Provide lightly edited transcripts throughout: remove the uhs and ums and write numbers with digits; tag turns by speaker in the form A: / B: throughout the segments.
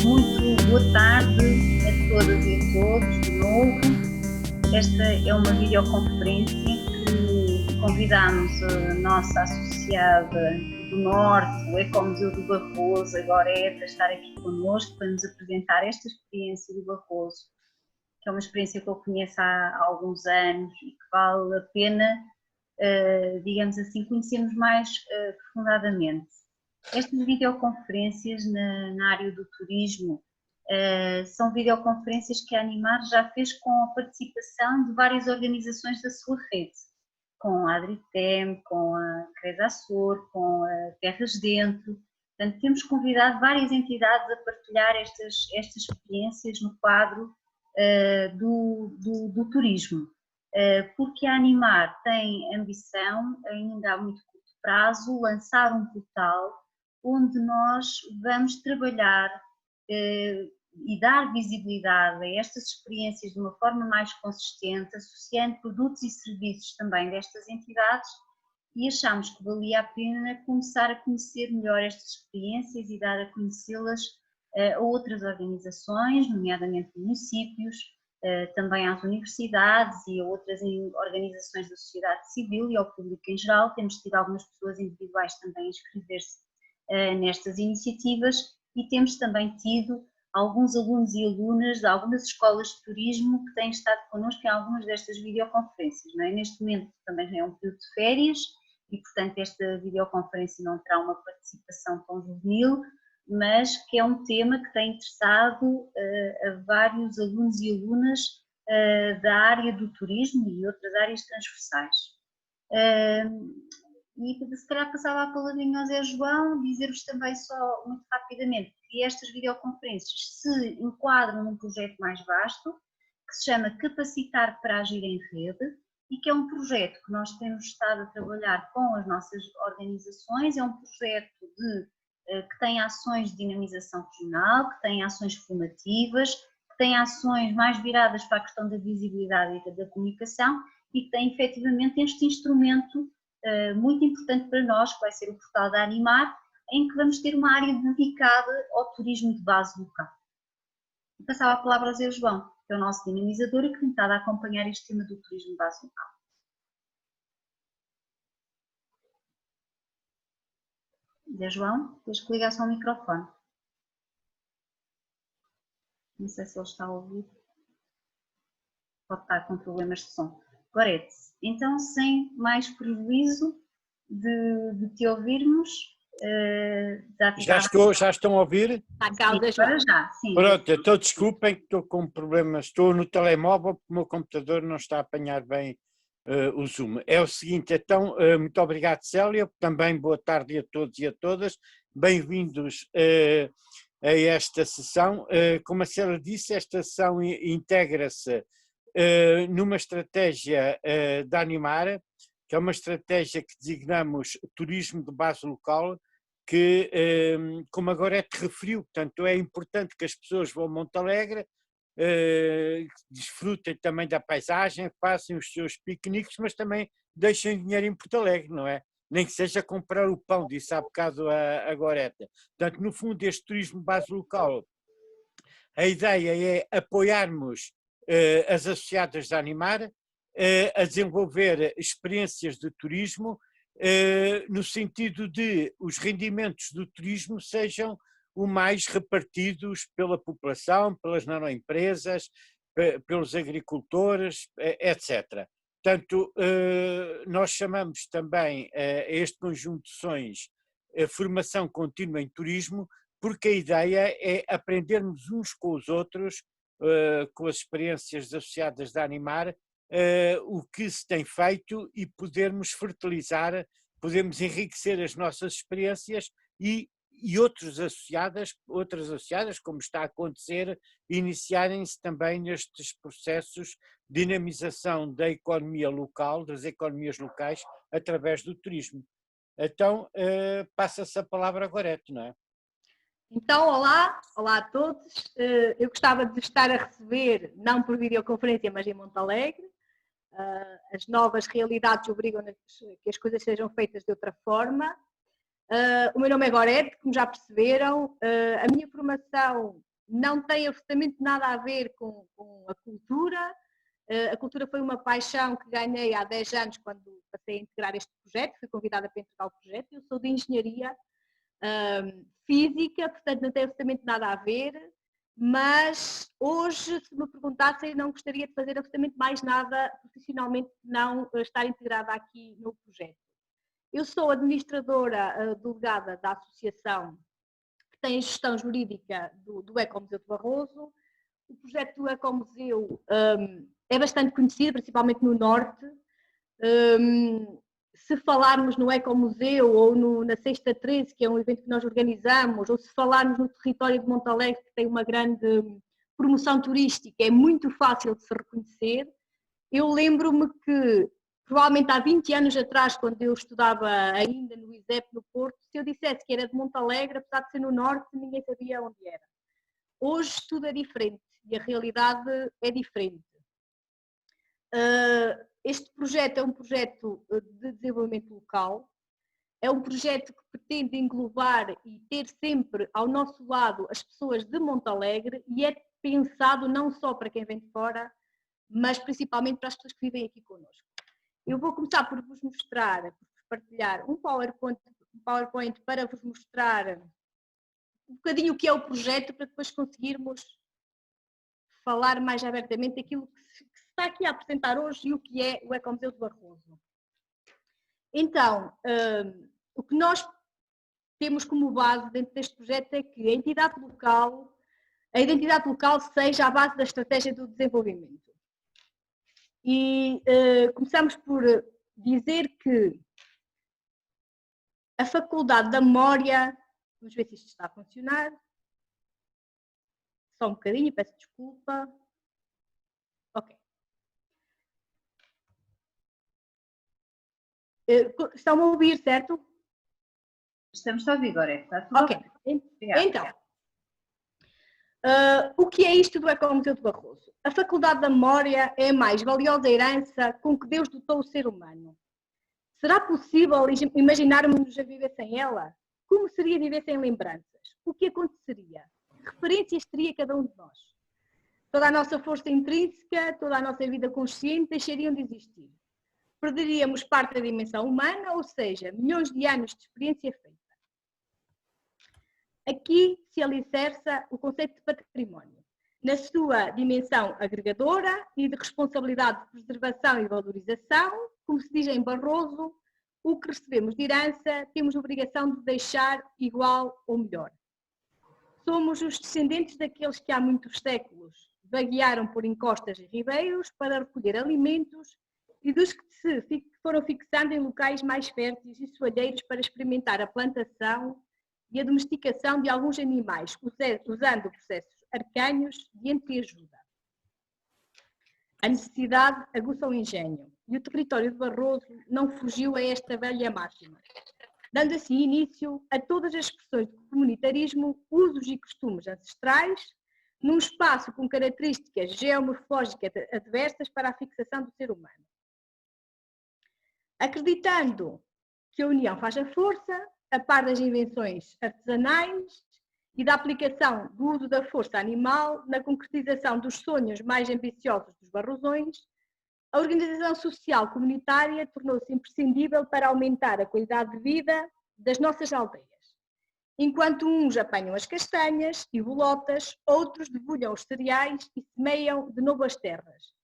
A: Muito boa tarde a todas e a todos de novo. Esta é uma videoconferência que convidamos a nossa associada do Norte, o Ecomuseu do Barroso, agora a estar aqui connosco para nos apresentar esta experiência do Barroso, que é uma experiência que eu conheço há alguns anos e que vale a pena, digamos assim, conhecermos mais profundamente. Estas videoconferências na área do turismo são videoconferências que a Animar já fez com a participação de várias organizações da sua rede, com a Adritem, com a Cresa Açor, com a Terras Dentro. Portanto, temos convidado várias entidades a partilhar estas experiências no quadro do turismo, porque a Animar tem ambição, ainda há muito curto prazo, lançar um portal onde nós vamos trabalhar e dar visibilidade a estas experiências de uma forma mais consistente, associando produtos e serviços também destas entidades, e achamos que valia a pena começar a conhecer melhor estas experiências e dar a conhecê-las a outras organizações, nomeadamente municípios, também às universidades e a outras organizações da sociedade civil e ao público em geral. Temos tido algumas pessoas individuais também a inscrever-se nestas iniciativas e temos também tido alguns alunos e alunas de algumas escolas de turismo que têm estado connosco em algumas destas videoconferências. Não é? Neste momento também é um período de férias e, portanto, esta videoconferência não terá uma participação tão juvenil, mas que é um tema que tem interessado a vários alunos e alunas da área do turismo e outras áreas transversais. E se calhar passava a palavrinha ao Zé João, dizer-vos também só muito rapidamente que estas videoconferências se enquadram num projeto mais vasto, que se chama Capacitar para Agir em Rede, e que é um projeto que nós temos estado a trabalhar com as nossas organizações. É um projeto que tem ações de dinamização regional, que tem ações formativas, que tem ações mais viradas para a questão da visibilidade e da comunicação, e que tem efetivamente este instrumento muito importante para nós, que vai ser o portal da Animar, em que vamos ter uma área dedicada ao turismo de base local. E passava a palavra ao Zé João, que é o nosso dinamizador e que tem estado a acompanhar este tema do turismo de base local. Zé João, tens que ligar só o microfone. Não sei se ele está a ouvir. Pode estar com problemas de som. Gorete, então, sem mais prejuízo de te ouvirmos,
B: já estão a ouvir?
A: Agora já, sim.
B: Pronto, então desculpem que estou com problemas, estou no telemóvel porque o meu computador não está a apanhar bem o Zoom. É o seguinte, então, muito obrigado, Célia, também boa tarde a todos e a todas, bem-vindos a esta sessão. Como a Célia disse, esta sessão integra-se numa estratégia da Animar, que é uma estratégia que designamos turismo de base local, que, como agora te referiu, portanto, é importante que as pessoas vão a Montalegre, desfrutem também da paisagem, façam os seus piqueniques, mas também deixem dinheiro em Porto Alegre, não é? Nem que seja comprar o pão, disse há bocado a Goreta. Portanto, no fundo, este turismo de base local, a ideia é apoiarmos as associadas da Animar a desenvolver experiências de turismo no sentido de os rendimentos do turismo sejam o mais repartidos pela população, pelas nanoempresas, pelos agricultores, etc. Portanto, nós chamamos também este conjunto de ações formação contínua em turismo, porque a ideia é aprendermos uns com os outros, com as experiências associadas da Animar, o que se tem feito e podermos fertilizar, podemos enriquecer as nossas experiências e outras associadas, como está a acontecer, iniciarem-se também nestes processos de dinamização da economia local, das economias locais, através do turismo. Então, passa-se a palavra a Gorete, não é?
C: Então, olá a todos. Eu gostava de estar a receber, não por videoconferência, mas em Montalegre. As novas realidades obrigam a que as coisas sejam feitas de outra forma. O meu nome é Gorete, como já perceberam. A minha formação não tem absolutamente nada a ver com a cultura. A cultura foi uma paixão que ganhei há 10 anos quando passei a integrar este projeto, fui convidada para integrar o projeto. Eu sou de engenharia física, portanto não tem absolutamente nada a ver, mas hoje, se me perguntassem, não gostaria de fazer absolutamente mais nada profissionalmente, não estar integrada aqui no projeto. Eu sou administradora delegada da associação que tem gestão jurídica do Ecomuseu de Barroso. O projeto do Ecomuseu é bastante conhecido, principalmente no Norte. Se falarmos no Ecomuseu ou na Sexta 13, que é um evento que nós organizamos, ou se falarmos no território de Montalegre, que tem uma grande promoção turística, é muito fácil de se reconhecer. Eu lembro-me que, provavelmente há 20 anos atrás, quando eu estudava ainda no ISEP no Porto, se eu dissesse que era de Montalegre, apesar de ser no Norte, ninguém sabia onde era. Hoje tudo é diferente e a realidade é diferente. Este projeto é um projeto de desenvolvimento local, é um projeto que pretende englobar e ter sempre ao nosso lado as pessoas de Montalegre e é pensado não só para quem vem de fora, mas principalmente para as pessoas que vivem aqui connosco. Eu vou começar por vos mostrar, por partilhar um PowerPoint para vos mostrar um bocadinho o que é o projeto, para depois conseguirmos falar mais abertamente daquilo que se está aqui a apresentar hoje e o que é o Ecomuseu de Barroso. Então, o que nós temos como base dentro deste projeto é que a identidade local seja a base da estratégia do desenvolvimento. E começamos por dizer que a Faculdade da Memória, vamos ver se isto está a funcionar, só um bocadinho, peço desculpa. Ok. Estão a ouvir, certo?
A: Estamos a ouvir, Gorete. Está tudo
C: ok.
A: Bem.
C: Então, o que é isto do Ecomuseu de Barroso? A Faculdade da Memória é a mais valiosa herança com que Deus dotou o ser humano. Será possível imaginarmos a viver sem ela? Como seria viver sem lembranças? O que aconteceria? Que referências teria cada um de nós? Toda a nossa força intrínseca, toda a nossa vida consciente deixariam de existir. Perderíamos parte da dimensão humana, ou seja, milhões de anos de experiência feita. Aqui se alicerça o conceito de património, na sua dimensão agregadora e de responsabilidade de preservação e valorização. Como se diz em Barroso, o que recebemos de herança temos obrigação de deixar igual ou melhor. Somos os descendentes daqueles que há muitos séculos vaguearam por encostas e ribeiros para recolher alimentos e dos que se foram fixando em locais mais férteis e soalheiros para experimentar a plantação e a domesticação de alguns animais, usando processos arcanhos de entreajuda. A necessidade aguça o engenho e o território de Barroso não fugiu a esta velha máxima, dando assim início a todas as expressões de comunitarismo, usos e costumes ancestrais, num espaço com características geomorfológicas adversas para a fixação do ser humano. Acreditando que a união faz a força, a par das invenções artesanais e da aplicação do uso da força animal na concretização dos sonhos mais ambiciosos dos barrosões, a organização social comunitária tornou-se imprescindível para aumentar a qualidade de vida das nossas aldeias. Enquanto uns apanham as castanhas e bolotas, outros debulham os cereais e semeiam de novo as terras.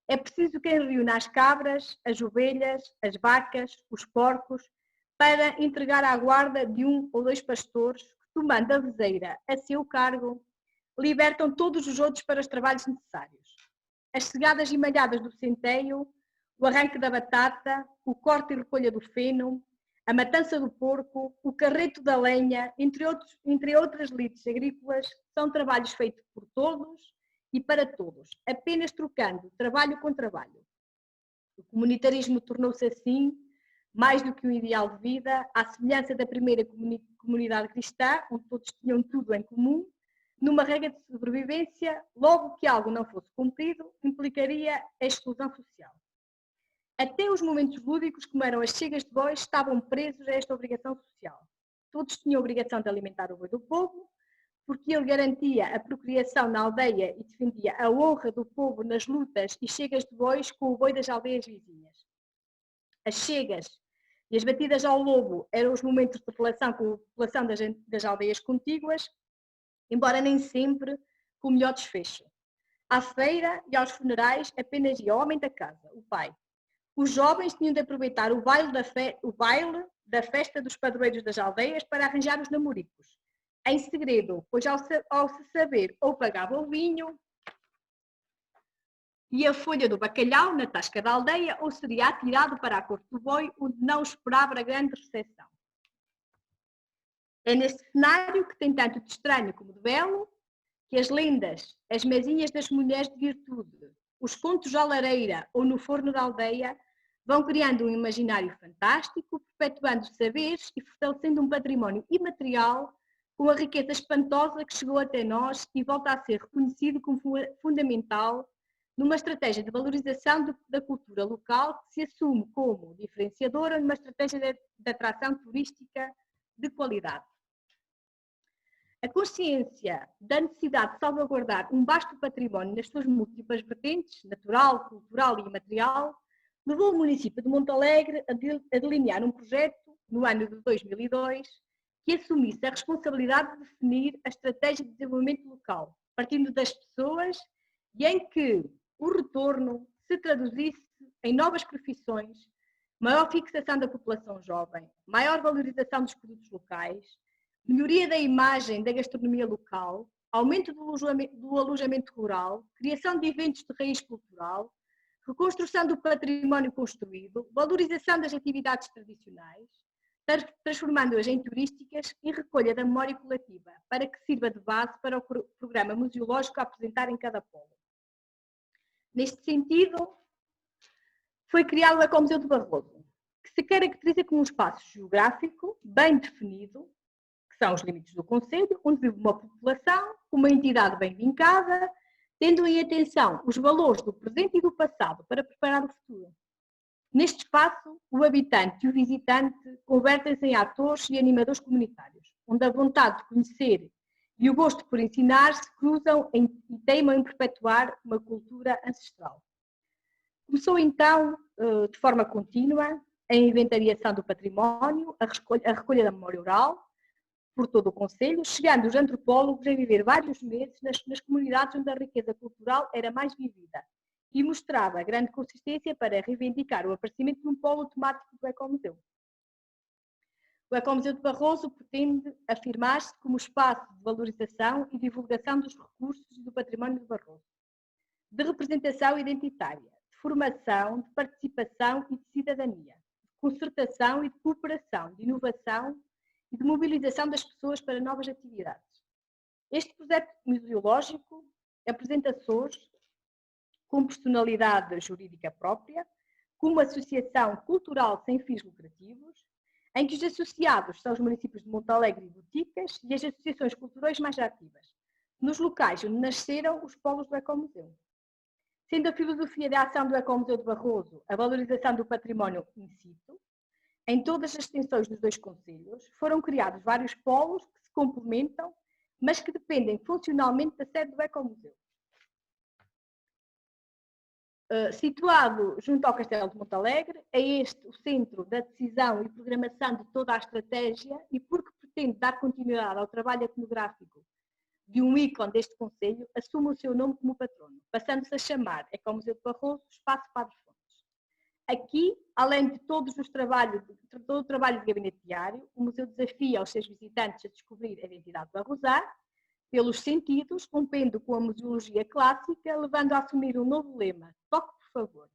C: É preciso quem reúna as cabras, as ovelhas, as vacas, os porcos, para entregar à guarda de 1 ou 2 pastores que, tomando a vezeira a seu cargo, libertam todos os outros para os trabalhos necessários. As cegadas e malhadas do centeio, o arranque da batata, o corte e recolha do feno, a matança do porco, o carreto da lenha, entre outras lides agrícolas, são trabalhos feitos por todos e para todos, apenas trocando trabalho com trabalho. O comunitarismo tornou-se assim mais do que um ideal de vida, à semelhança da primeira comunidade cristã, onde todos tinham tudo em comum, numa regra de sobrevivência, logo que algo não fosse cumprido, implicaria a exclusão social. Até os momentos lúdicos, como eram as chegas de bois, estavam presos a esta obrigação social. Todos tinham a obrigação de alimentar o boi do povo, porque ele garantia a procriação na aldeia e defendia a honra do povo nas lutas e chegas de bois com o boi das aldeias vizinhas. As chegas e as batidas ao lobo eram os momentos de relação com a população das aldeias contíguas, embora nem sempre com o melhor desfecho. À feira e aos funerais apenas ia o homem da casa, o pai. Os jovens tinham de aproveitar o baile da festa dos padroeiros das aldeias para arranjar os namoricos, em segredo, pois ao se saber ou pagava o vinho e a folha do bacalhau na tasca da aldeia ou seria atirado para a corte do boi, onde não esperava a grande recepção. É neste cenário, que tem tanto de estranho como de belo, que as lendas, as mesinhas das mulheres de virtude, os contos à lareira ou no forno da aldeia vão criando um imaginário fantástico, perpetuando saberes e fortalecendo um património imaterial com a riqueza espantosa que chegou até nós e volta a ser reconhecido como fundamental numa estratégia de valorização da cultura local que se assume como diferenciadora numa estratégia de atração turística de qualidade. A consciência da necessidade de salvaguardar um vasto património nas suas múltiplas vertentes, natural, cultural e imaterial, levou o município de Montalegre a delinear um projeto, no ano de 2002, que assumisse a responsabilidade de definir a estratégia de desenvolvimento local, partindo das pessoas e em que o retorno se traduzisse em novas profissões, maior fixação da população jovem, maior valorização dos produtos locais, melhoria da imagem da gastronomia local, aumento do alojamento rural, criação de eventos de raiz cultural, reconstrução do património construído, valorização das atividades tradicionais, transformando-as em turísticas e recolha da memória coletiva, para que sirva de base para o programa museológico a apresentar em cada polo. Neste sentido, foi criado o Ecomuseu de Barroso, que se caracteriza como um espaço geográfico bem definido, que são os limites do concelho, onde vive uma população, uma entidade bem vincada, tendo em atenção os valores do presente e do passado para preparar o futuro. Neste espaço, o habitante e o visitante convertem-se em atores e animadores comunitários, onde a vontade de conhecer e o gosto por ensinar se cruzam e teimam em perpetuar uma cultura ancestral. Começou então, de forma contínua, a inventariação do património, a recolha da memória oral, por todo o concelho, chegando os antropólogos a viver vários meses nas comunidades onde a riqueza cultural era mais vivida e mostrava grande consistência para reivindicar o aparecimento de um polo temático do Ecomuseu. O Ecomuseu de Barroso pretende afirmar-se como espaço de valorização e divulgação dos recursos e do património de Barroso, de representação identitária, de formação, de participação e de cidadania, de concertação e de cooperação, de inovação e de mobilização das pessoas para novas atividades. Este projeto museológico apresenta Açores com personalidade jurídica própria, com uma associação cultural sem fins lucrativos, em que os associados são os municípios de Montalegre e Boticas e as associações culturais mais ativas, nos locais onde nasceram os polos do Ecomuseu. Sendo a filosofia de ação do Ecomuseu de Barroso a valorização do património in situ, em todas as extensões dos dois concelhos, foram criados vários polos que se complementam, mas que dependem funcionalmente da sede do Ecomuseu. Situado junto ao Castelo de Montalegre, é este o centro da decisão e programação de toda a estratégia e porque pretende dar continuidade ao trabalho etnográfico de um ícone deste concelho, assume o seu nome como patrono, passando-se a chamar Ecomuseu de Barroso, Espaço Padre Fontes. Aqui, além de todo o trabalho de gabinete diário, o museu desafia os seus visitantes a descobrir a identidade barrosá, pelos sentidos, rompendo com a museologia clássica, levando a assumir um novo lema, toque por favor.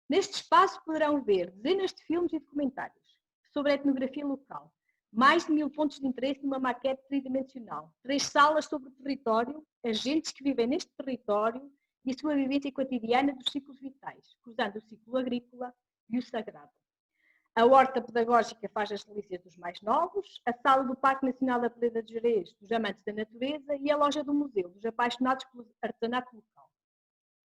C: Neste espaço poderão ver dezenas de filmes e documentários sobre a etnografia local, mais de 1000 pontos de interesse numa maquete tridimensional, 3 salas sobre o território, agentes que vivem neste território e a sua vivência cotidiana dos ciclos vitais, cruzando o ciclo agrícola e o sagrado. A horta pedagógica faz as delícias dos mais novos, a sala do Parque Nacional da Peleda de Jerez, dos amantes da natureza, e a loja do museu, dos apaixonados pelo artesanato local.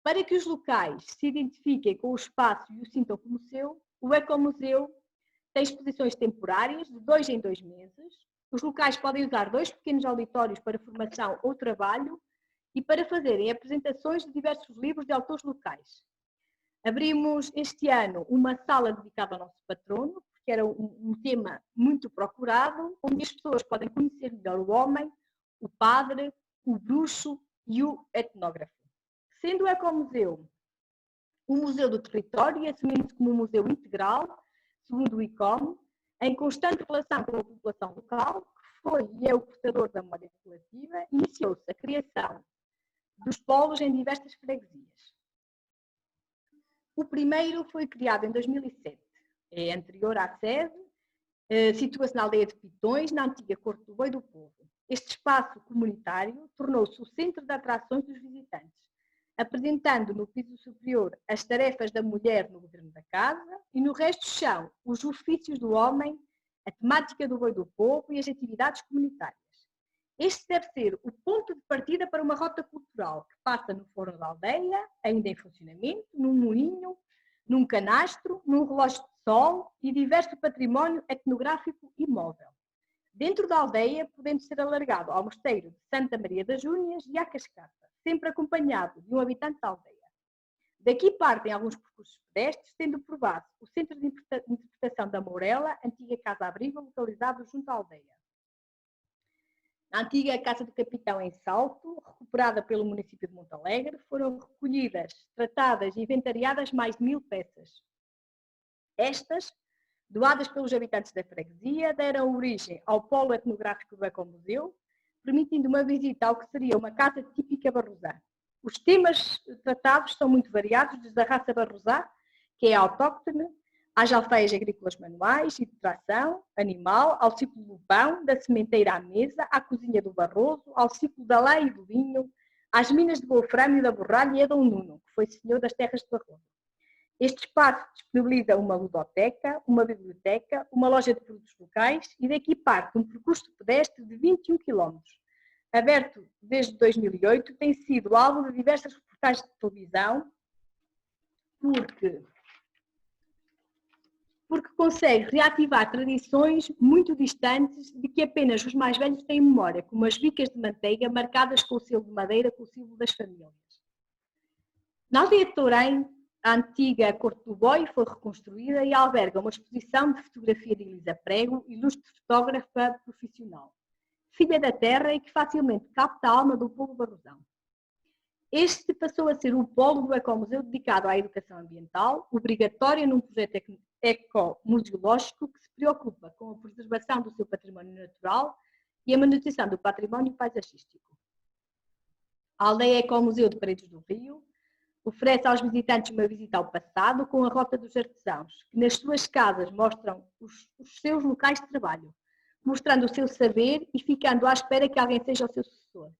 C: Para que os locais se identifiquem com o espaço e o sintam como seu, o Ecomuseu tem exposições temporárias de 2 em 2 meses, Os locais podem usar 2 pequenos auditórios para formação ou trabalho e para fazerem apresentações de diversos livros de autores locais. Abrimos este ano uma sala dedicada ao nosso patrono, que era um tema muito procurado, onde as pessoas podem conhecer melhor o homem, o padre, o bruxo e o etnógrafo. Sendo o Ecomuseu um museu do território, assumindo-se como um museu integral, segundo o ICOM, em constante relação com a população local, que foi e é o portador da memória coletiva, iniciou-se a criação dos polos em diversas freguesias. O primeiro foi criado em 2007, é anterior à sede, situa-se na aldeia de Pitões, na antiga Corte do Boi do Povo. Este espaço comunitário tornou-se o centro de atrações dos visitantes, apresentando no piso superior as tarefas da mulher no governo da casa e no resto do chão os ofícios do homem, a temática do boi do povo e as atividades comunitárias. Este deve ser o ponto de partida para uma rota cultural que passa no forno da aldeia, ainda em funcionamento, num moinho, num canastro, num relógio de sol e diverso património etnográfico e móvel. Dentro da aldeia, podendo ser alargado ao mosteiro de Santa Maria das Júnias e à Cascata, sempre acompanhado de um habitante da aldeia. Daqui partem alguns percursos pedestres, tendo por base o Centro de Interpretação da Mourela, antiga casa-abrigo, localizado junto à aldeia. Na antiga Casa do Capitão em Salto, recuperada pelo município de Montalegre, foram recolhidas, tratadas e inventariadas mais de 1000 peças. Estas, doadas pelos habitantes da freguesia, deram origem ao polo etnográfico do Ecomuseu, permitindo uma visita ao que seria uma casa típica barrosã. Os temas tratados são muito variados, desde a raça barrosã, que é autóctone, às alfaias agrícolas manuais e de tração, animal, ao ciclo do pão, da sementeira à mesa, à cozinha do Barroso, ao ciclo da lã e do vinho, às minas de wolframio da Borralha e a Dom Nuno, que foi senhor das terras de Barroso. Este espaço disponibiliza uma ludoteca, uma biblioteca, uma loja de produtos locais e daqui parte um percurso pedestre de 21 km. Aberto desde 2008, tem sido alvo de diversas reportagens de televisão, porque consegue reativar tradições muito distantes de que apenas os mais velhos têm memória, como as bicas de manteiga marcadas com o selo de madeira, com o símbolo das famílias. Na aldeia de Tourém, a antiga Corte do Boi foi reconstruída e alberga uma exposição de fotografia de Elisa Prego, ilustre fotógrafa profissional, filha da terra e que facilmente capta a alma do povo barrosão. Este passou a ser o polo do Ecomuseu dedicado à educação ambiental, obrigatória num projeto ecomuseológico que se preocupa com a preservação do seu património natural e a manutenção do património paisagístico. A aldeia Ecomuseu de Paredes do Rio oferece aos visitantes uma visita ao passado com a Rota dos Artesãos, que nas suas casas mostram os seus locais de trabalho, mostrando o seu saber e ficando à espera que alguém seja o seu sucessor.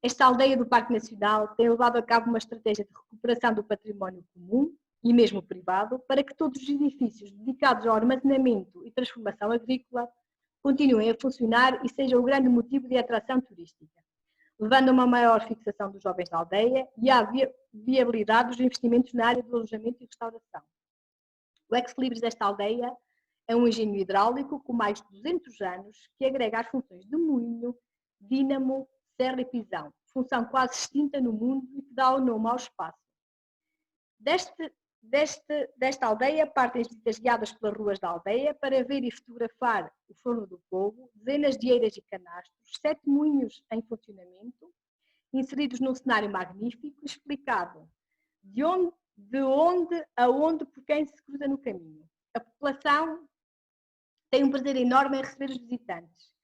C: Esta aldeia do Parque Nacional tem levado a cabo uma estratégia de recuperação do património comum e mesmo privado para que todos os edifícios dedicados ao armazenamento e transformação agrícola continuem a funcionar e sejam o grande motivo de atração turística, levando a uma maior fixação dos jovens da aldeia e à viabilidade dos investimentos na área do alojamento e restauração. O ex-libris desta aldeia é um engenho hidráulico com mais de 200 anos que agrega as funções de moinho, dínamo, serra e pisão, função quase extinta no mundo e que dá o nome ao espaço. Desta aldeia partem as visitas guiadas pelas ruas da aldeia para ver e fotografar o forno do povo, dezenas de eiras e canastros, 7 moinhos em funcionamento, inseridos num cenário magnífico, explicado de onde a onde por quem se cruza no caminho. A população tem um prazer enorme em receber os visitantes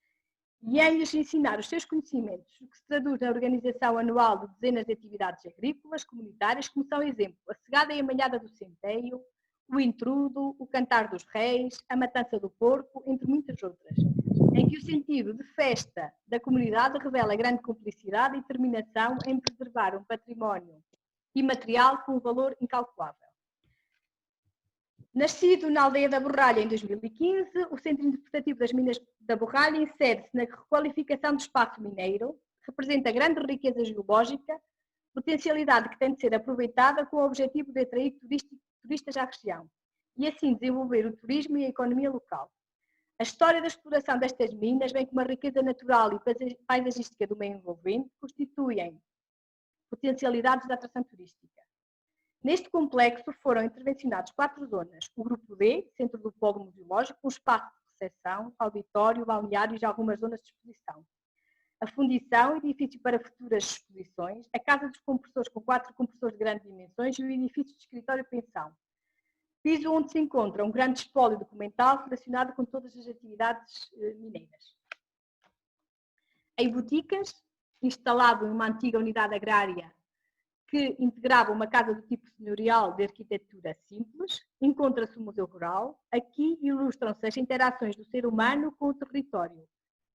C: e em lhes ensinar os seus conhecimentos, o que se traduz na organização anual de dezenas de atividades agrícolas, comunitárias, como são exemplo a cegada e a malhada do centeio, o intrudo, o cantar dos reis, a matança do porco, entre muitas outras, em que o sentido de festa da comunidade revela grande cumplicidade e determinação em preservar um património imaterial com um valor incalculável. Nascido na aldeia da Borralha em 2015, o Centro Interpretativo das Minas da Borralha insere-se na requalificação do espaço mineiro, representa grande riqueza geológica, potencialidade que tem de ser aproveitada com o objetivo de atrair turistas à região e assim desenvolver o turismo e a economia local. A história da exploração destas minas, bem como a riqueza natural e paisagística do meio envolvente, constituem potencialidades de atração turística. Neste complexo foram intervencionados 4 zonas: o grupo D, centro do polo museológico, um espaço de recepção, auditório, balneário e já algumas zonas de exposição. A fundição, edifício para futuras exposições, a casa dos compressores com 4 compressores de grandes dimensões e o edifício de escritório-pensão. Piso onde se encontra um grande espólio documental relacionado com todas as atividades mineiras. Em Boticas, instalado em uma antiga unidade agrária que integrava uma casa do tipo senhorial de arquitetura simples, encontra-se o Museu Rural. Aqui ilustram-se as interações do ser humano com o território,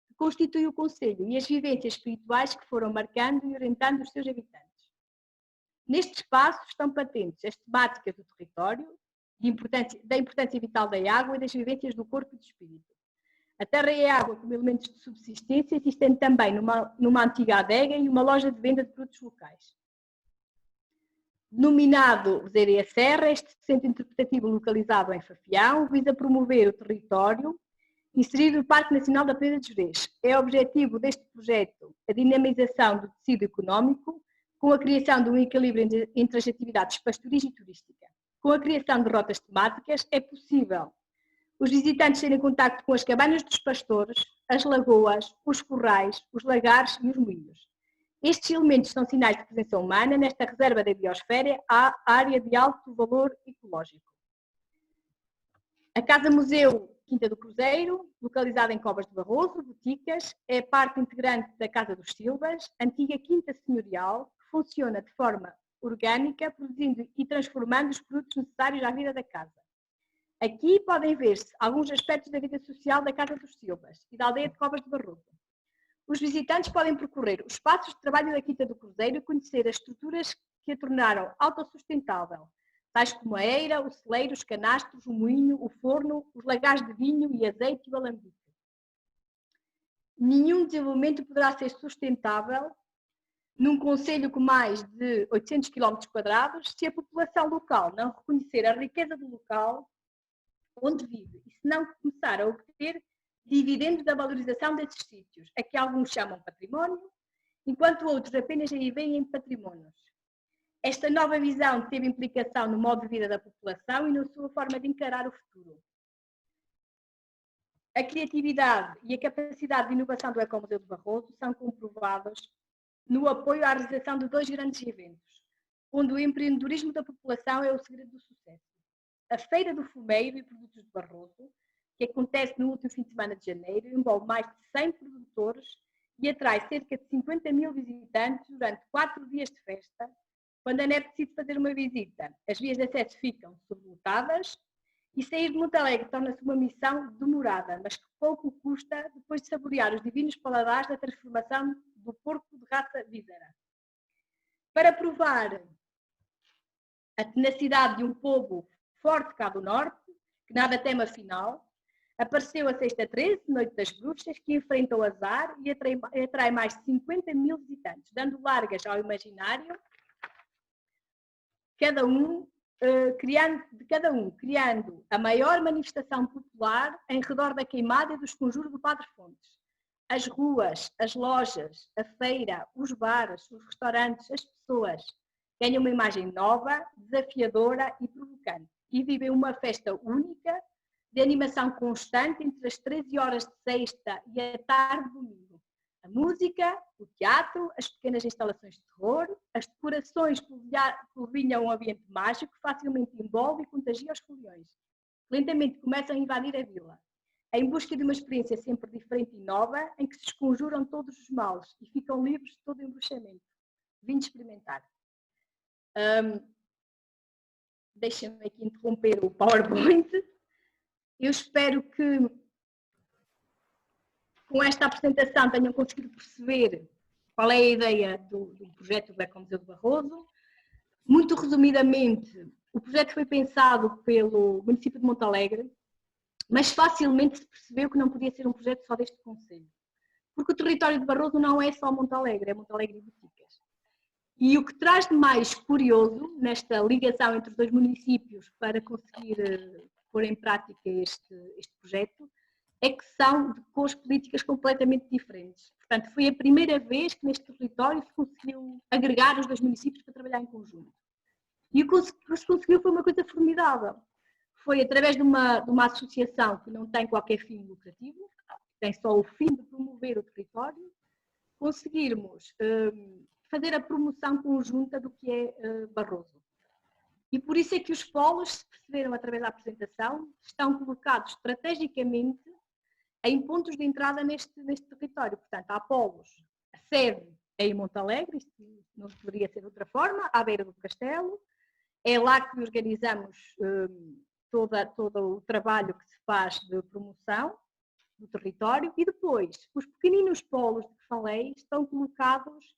C: que constitui o concelho, e as vivências espirituais que foram marcando e orientando os seus habitantes. Neste espaço estão patentes as temáticas do território, da importância vital da água e das vivências do corpo e do espírito. A terra e a água como elementos de subsistência existem também numa antiga adega e uma loja de venda de produtos locais. Denominado Zeria Serra, este centro interpretativo localizado em Fafião visa promover o território inserido no Parque Nacional da Pedra de Gerês. É objetivo deste projeto a dinamização do tecido económico com a criação de um equilíbrio entre as atividades pastoris e turística. Com a criação de rotas temáticas é possível os visitantes terem contacto com as cabanas dos pastores, as lagoas, os corrais, os lagares e os moinhos. Estes elementos são sinais de presença humana nesta reserva da biosfera, à área de alto valor ecológico. A Casa-Museu Quinta do Cruzeiro, localizada em Covas de Barroso, Boticas, é parte integrante da Casa dos Silvas, antiga quinta senhorial, que funciona de forma orgânica, produzindo e transformando os produtos necessários à vida da casa. Aqui podem ver-se alguns aspectos da vida social da Casa dos Silvas e da aldeia de Covas de Barroso. Os visitantes podem percorrer os espaços de trabalho da Quinta do Cruzeiro e conhecer as estruturas que a tornaram autossustentável, tais como a eira, o celeiro, os canastros, o moinho, o forno, os lagares de vinho e azeite e o alambique. Nenhum desenvolvimento poderá ser sustentável num concelho com mais de 800 km² se a população local não reconhecer a riqueza do local onde vive e se não começar a obter dividendos da valorização desses sítios, a que alguns chamam património, enquanto outros apenas aí veem patrimónios. Esta nova visão teve implicação no modo de vida da população e na sua forma de encarar o futuro. A criatividade e a capacidade de inovação do Ecomuseu de Barroso são comprovados no apoio à realização de 2 grandes eventos, onde o empreendedorismo da população é o segredo do sucesso. A Feira do Fumeiro e Produtos de Barroso, que acontece no último fim de semana de janeiro, envolve mais de 100 produtores e atrai cerca de 50 mil visitantes durante 4 dias de festa. Quando a NEP decide fazer uma visita, as vias de acesso ficam sobrelotadas e sair de Montalegre torna-se uma missão demorada, mas que pouco custa depois de saborear os divinos paladares da transformação do porco de raça víscera. Para provar a tenacidade de um povo forte cá do Norte, que nada teme afinal, apareceu a Sexta 13, Noite das Bruxas, que enfrenta o azar e atrai mais de 50 mil visitantes, dando largas ao imaginário criando a maior manifestação popular em redor da queimada e dos conjuros do Padre Fontes. As ruas, as lojas, a feira, os bares, os restaurantes, as pessoas ganham uma imagem nova, desafiadora e provocante e vivem uma festa única de animação constante entre as 13 horas de sexta e a tarde de domingo. A música, o teatro, as pequenas instalações de terror, as decorações polvilham um ambiente mágico que facilmente envolve e contagia os foliões. Lentamente começam a invadir a vila, em busca de uma experiência sempre diferente e nova, em que se desconjuram todos os males e ficam livres de todo embruxamento. Vim experimentar. Deixem-me aqui interromper o PowerPoint. Eu espero que com esta apresentação tenham conseguido perceber qual é a ideia do projeto do Ecomuseu de Barroso. Muito resumidamente, o projeto foi pensado pelo município de Montalegre, mas facilmente se percebeu que não podia ser um projeto só deste concelho. Porque o território de Barroso não é só Montalegre, é Montalegre e Boticas. E o que traz de mais curioso nesta ligação entre os 2 municípios para conseguir pôr em prática este projeto é que são de cores políticas completamente diferentes. Portanto, foi a primeira vez que neste território se conseguiu agregar os dois municípios para trabalhar em conjunto. E o que se conseguiu foi uma coisa formidável. Foi através de uma associação que não tem qualquer fim lucrativo, tem só o fim de promover o território, conseguirmos fazer a promoção conjunta do que é Barroso. E por isso é que os polos, se perceberam através da apresentação, estão colocados estrategicamente em pontos de entrada neste território. Portanto, há polos, a sede é em Montalegre, isto não poderia ser de outra forma, à beira do castelo. É lá que organizamos todo o trabalho que se faz de promoção do território. E depois, os pequeninos polos de que falei estão colocados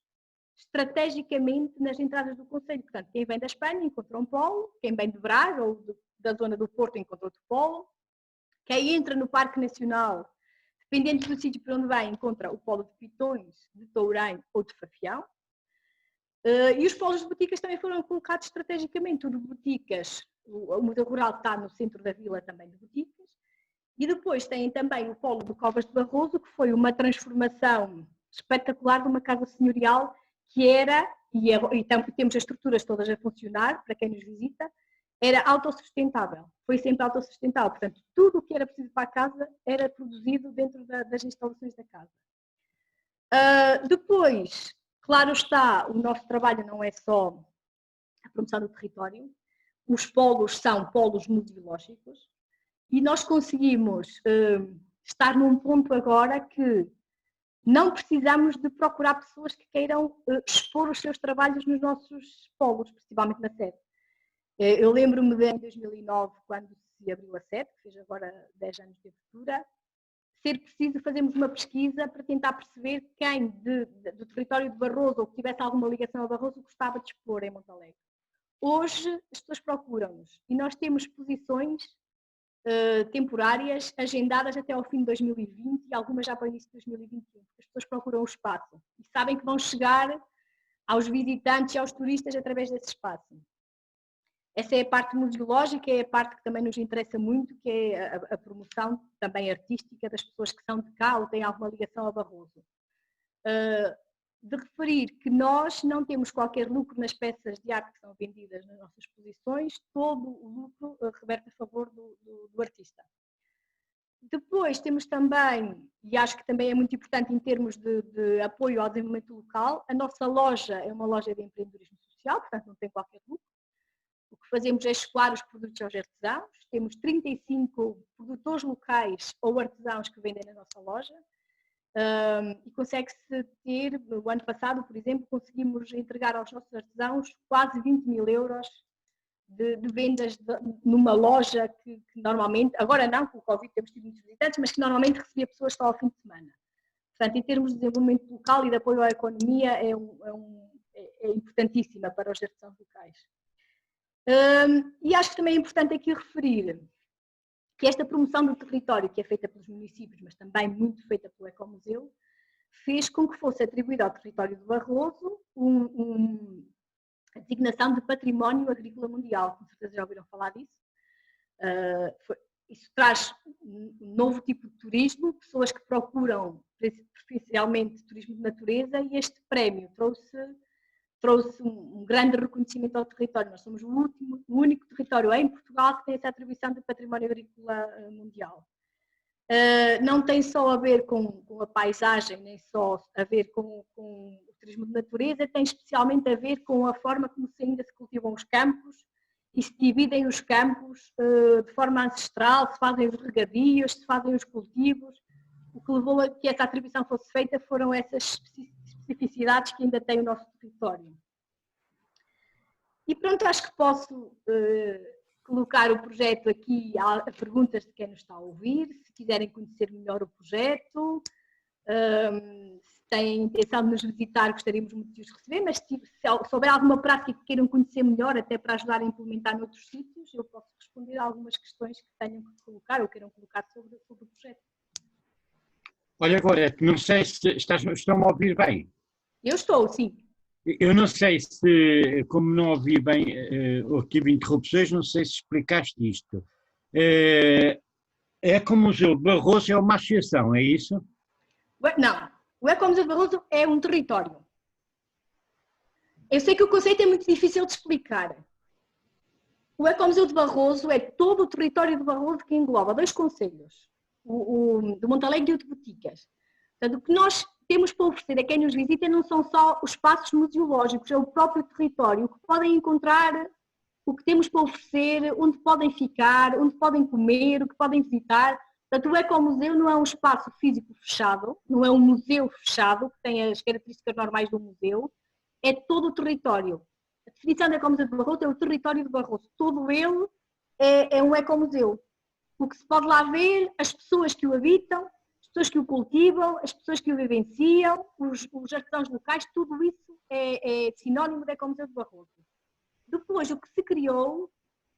C: estrategicamente nas entradas do concelho. Portanto, quem vem da Espanha encontra um polo, quem vem de Braga ou da zona do Porto encontra outro polo, quem entra no Parque Nacional, dependendo do sítio para onde vai, encontra o polo de Pitões, de Tourém ou de Fafião. E os polos de boticas também foram colocados estrategicamente. O de boticas, o Museu Rural está no centro da vila também de boticas. E depois tem também o polo de Covas de Barroso, que foi uma transformação espetacular de uma casa senhorial que era, e temos as estruturas todas a funcionar, para quem nos visita, era autossustentável. Foi sempre autossustentável. Portanto, tudo o que era preciso para a casa era produzido dentro das instalações da casa. Depois, claro está, o nosso trabalho não é só a promoção do território. Os polos são polos museológicos e nós conseguimos estar num ponto agora que não precisamos de procurar pessoas que queiram expor os seus trabalhos nos nossos polos, principalmente na sede. Eu lembro-me de em 2009, quando se abriu a sede, que fez agora 10 anos de abertura, ser preciso fazermos uma pesquisa para tentar perceber quem do território de Barroso ou que tivesse alguma ligação a Barroso gostava de expor em Montalegre. Hoje as pessoas procuram-nos e nós temos exposições temporárias agendadas até ao fim de 2020 e algumas já para o início de 2021. As pessoas procuram o espaço e sabem que vão chegar aos visitantes e aos turistas através desse espaço. Essa é a parte museológica, é a parte que também nos interessa muito, que é a promoção também artística das pessoas que são de cá ou têm alguma ligação a Barroso. De referir que nós não temos qualquer lucro nas peças de arte que são vendidas nas nossas exposições, todo o lucro reverte a favor do artista. Depois temos também, e acho que também é muito importante em termos de apoio ao desenvolvimento local, a nossa loja é uma loja de empreendedorismo social, portanto não tem qualquer lucro. O que fazemos é escoar os produtos aos artesãos. Temos 35 produtores locais ou artesãos que vendem na nossa loja. E consegue-se ter, no ano passado, por exemplo, conseguimos entregar aos nossos artesãos quase 20 mil euros de vendas numa loja que normalmente, agora não, com o Covid temos tido muitos visitantes, mas que normalmente recebia pessoas só ao fim de semana. Portanto, em termos de desenvolvimento local e de apoio à economia, é importantíssima para os artesãos locais. E acho que também é importante aqui referir que esta promoção do território, que é feita pelos municípios, mas também muito feita pelo Ecomuseu, fez com que fosse atribuída ao território de Barroso a designação de Património Agrícola Mundial. Com certeza já ouviram falar disso. Isso traz um novo tipo de turismo, pessoas que procuram preferencialmente turismo de natureza, e este prémio trouxe um grande reconhecimento ao território. Nós somos o único território em Portugal que tem essa atribuição de Património Agrícola Mundial. Não tem só a ver com a paisagem, nem só a ver com o turismo de natureza, tem especialmente a ver com a forma como ainda se cultivam os campos e se dividem os campos de forma ancestral, se fazem os regadios, se fazem os cultivos. O que levou a que essa atribuição fosse feita foram essas especificidades que ainda tem o nosso território. E pronto, acho que posso colocar o projeto aqui a perguntas de quem nos está a ouvir, se quiserem conhecer melhor o projeto, se têm intenção de nos visitar, gostaríamos muito de os receber, mas se houver alguma prática que queiram conhecer melhor, até para ajudar a implementar noutros sítios, eu posso responder a algumas questões que tenham que colocar ou queiram colocar sobre o projeto.
B: Olha, Gorete, não sei se estão a ouvir bem.
C: Eu estou, sim.
B: Eu não sei se, como não ouvi bem, ou tive interrupções, não sei se explicaste isto. É como o Museu de Barroso é uma associação, é isso?
C: Não, o Ecomuseu de Barroso é um território. Eu sei que o conceito é muito difícil de explicar. O Ecomuseu de Barroso é todo o território de Barroso que engloba 2 concelhos, o de Montalegre e o de Boticas. Portanto, o que nós temos para oferecer a quem nos visita não são só os espaços museológicos, é o próprio território, o que podem encontrar, o que temos para oferecer, onde podem ficar, onde podem comer, o que podem visitar. Portanto, o Ecomuseu não é um espaço físico fechado, não é um museu fechado, que tem as características normais do museu, é todo o território. A definição do Ecomuseu de Barroso é o território de Barroso. Todo ele é um ecomuseu. O que se pode lá ver, as pessoas que o habitam, as pessoas que o cultivam, as pessoas que o vivenciam, os artesãos locais, tudo isso é sinónimo do Ecomuseu de Barroso. Depois, o que se criou,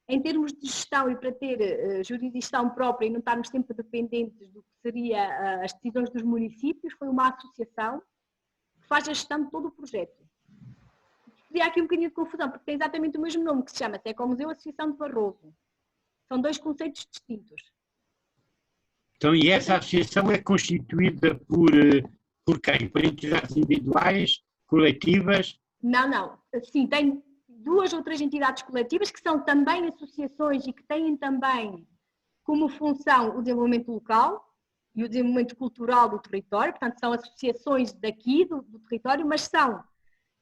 C: em termos de gestão e para ter jurisdição própria e não estarmos sempre dependentes do que seria as decisões dos municípios, foi uma associação que faz a gestão de todo o projeto. Cria aqui um bocadinho de confusão, porque tem exatamente o mesmo nome, que se chama Ecomuseu Associação de Barroso. São 2 conceitos distintos.
B: Então, e essa associação é constituída por quem? Por entidades individuais, coletivas?
C: Não. Sim, tem 2 ou 3 entidades coletivas que são também associações e que têm também como função o desenvolvimento local e o desenvolvimento cultural do território, portanto são associações daqui do território, mas são,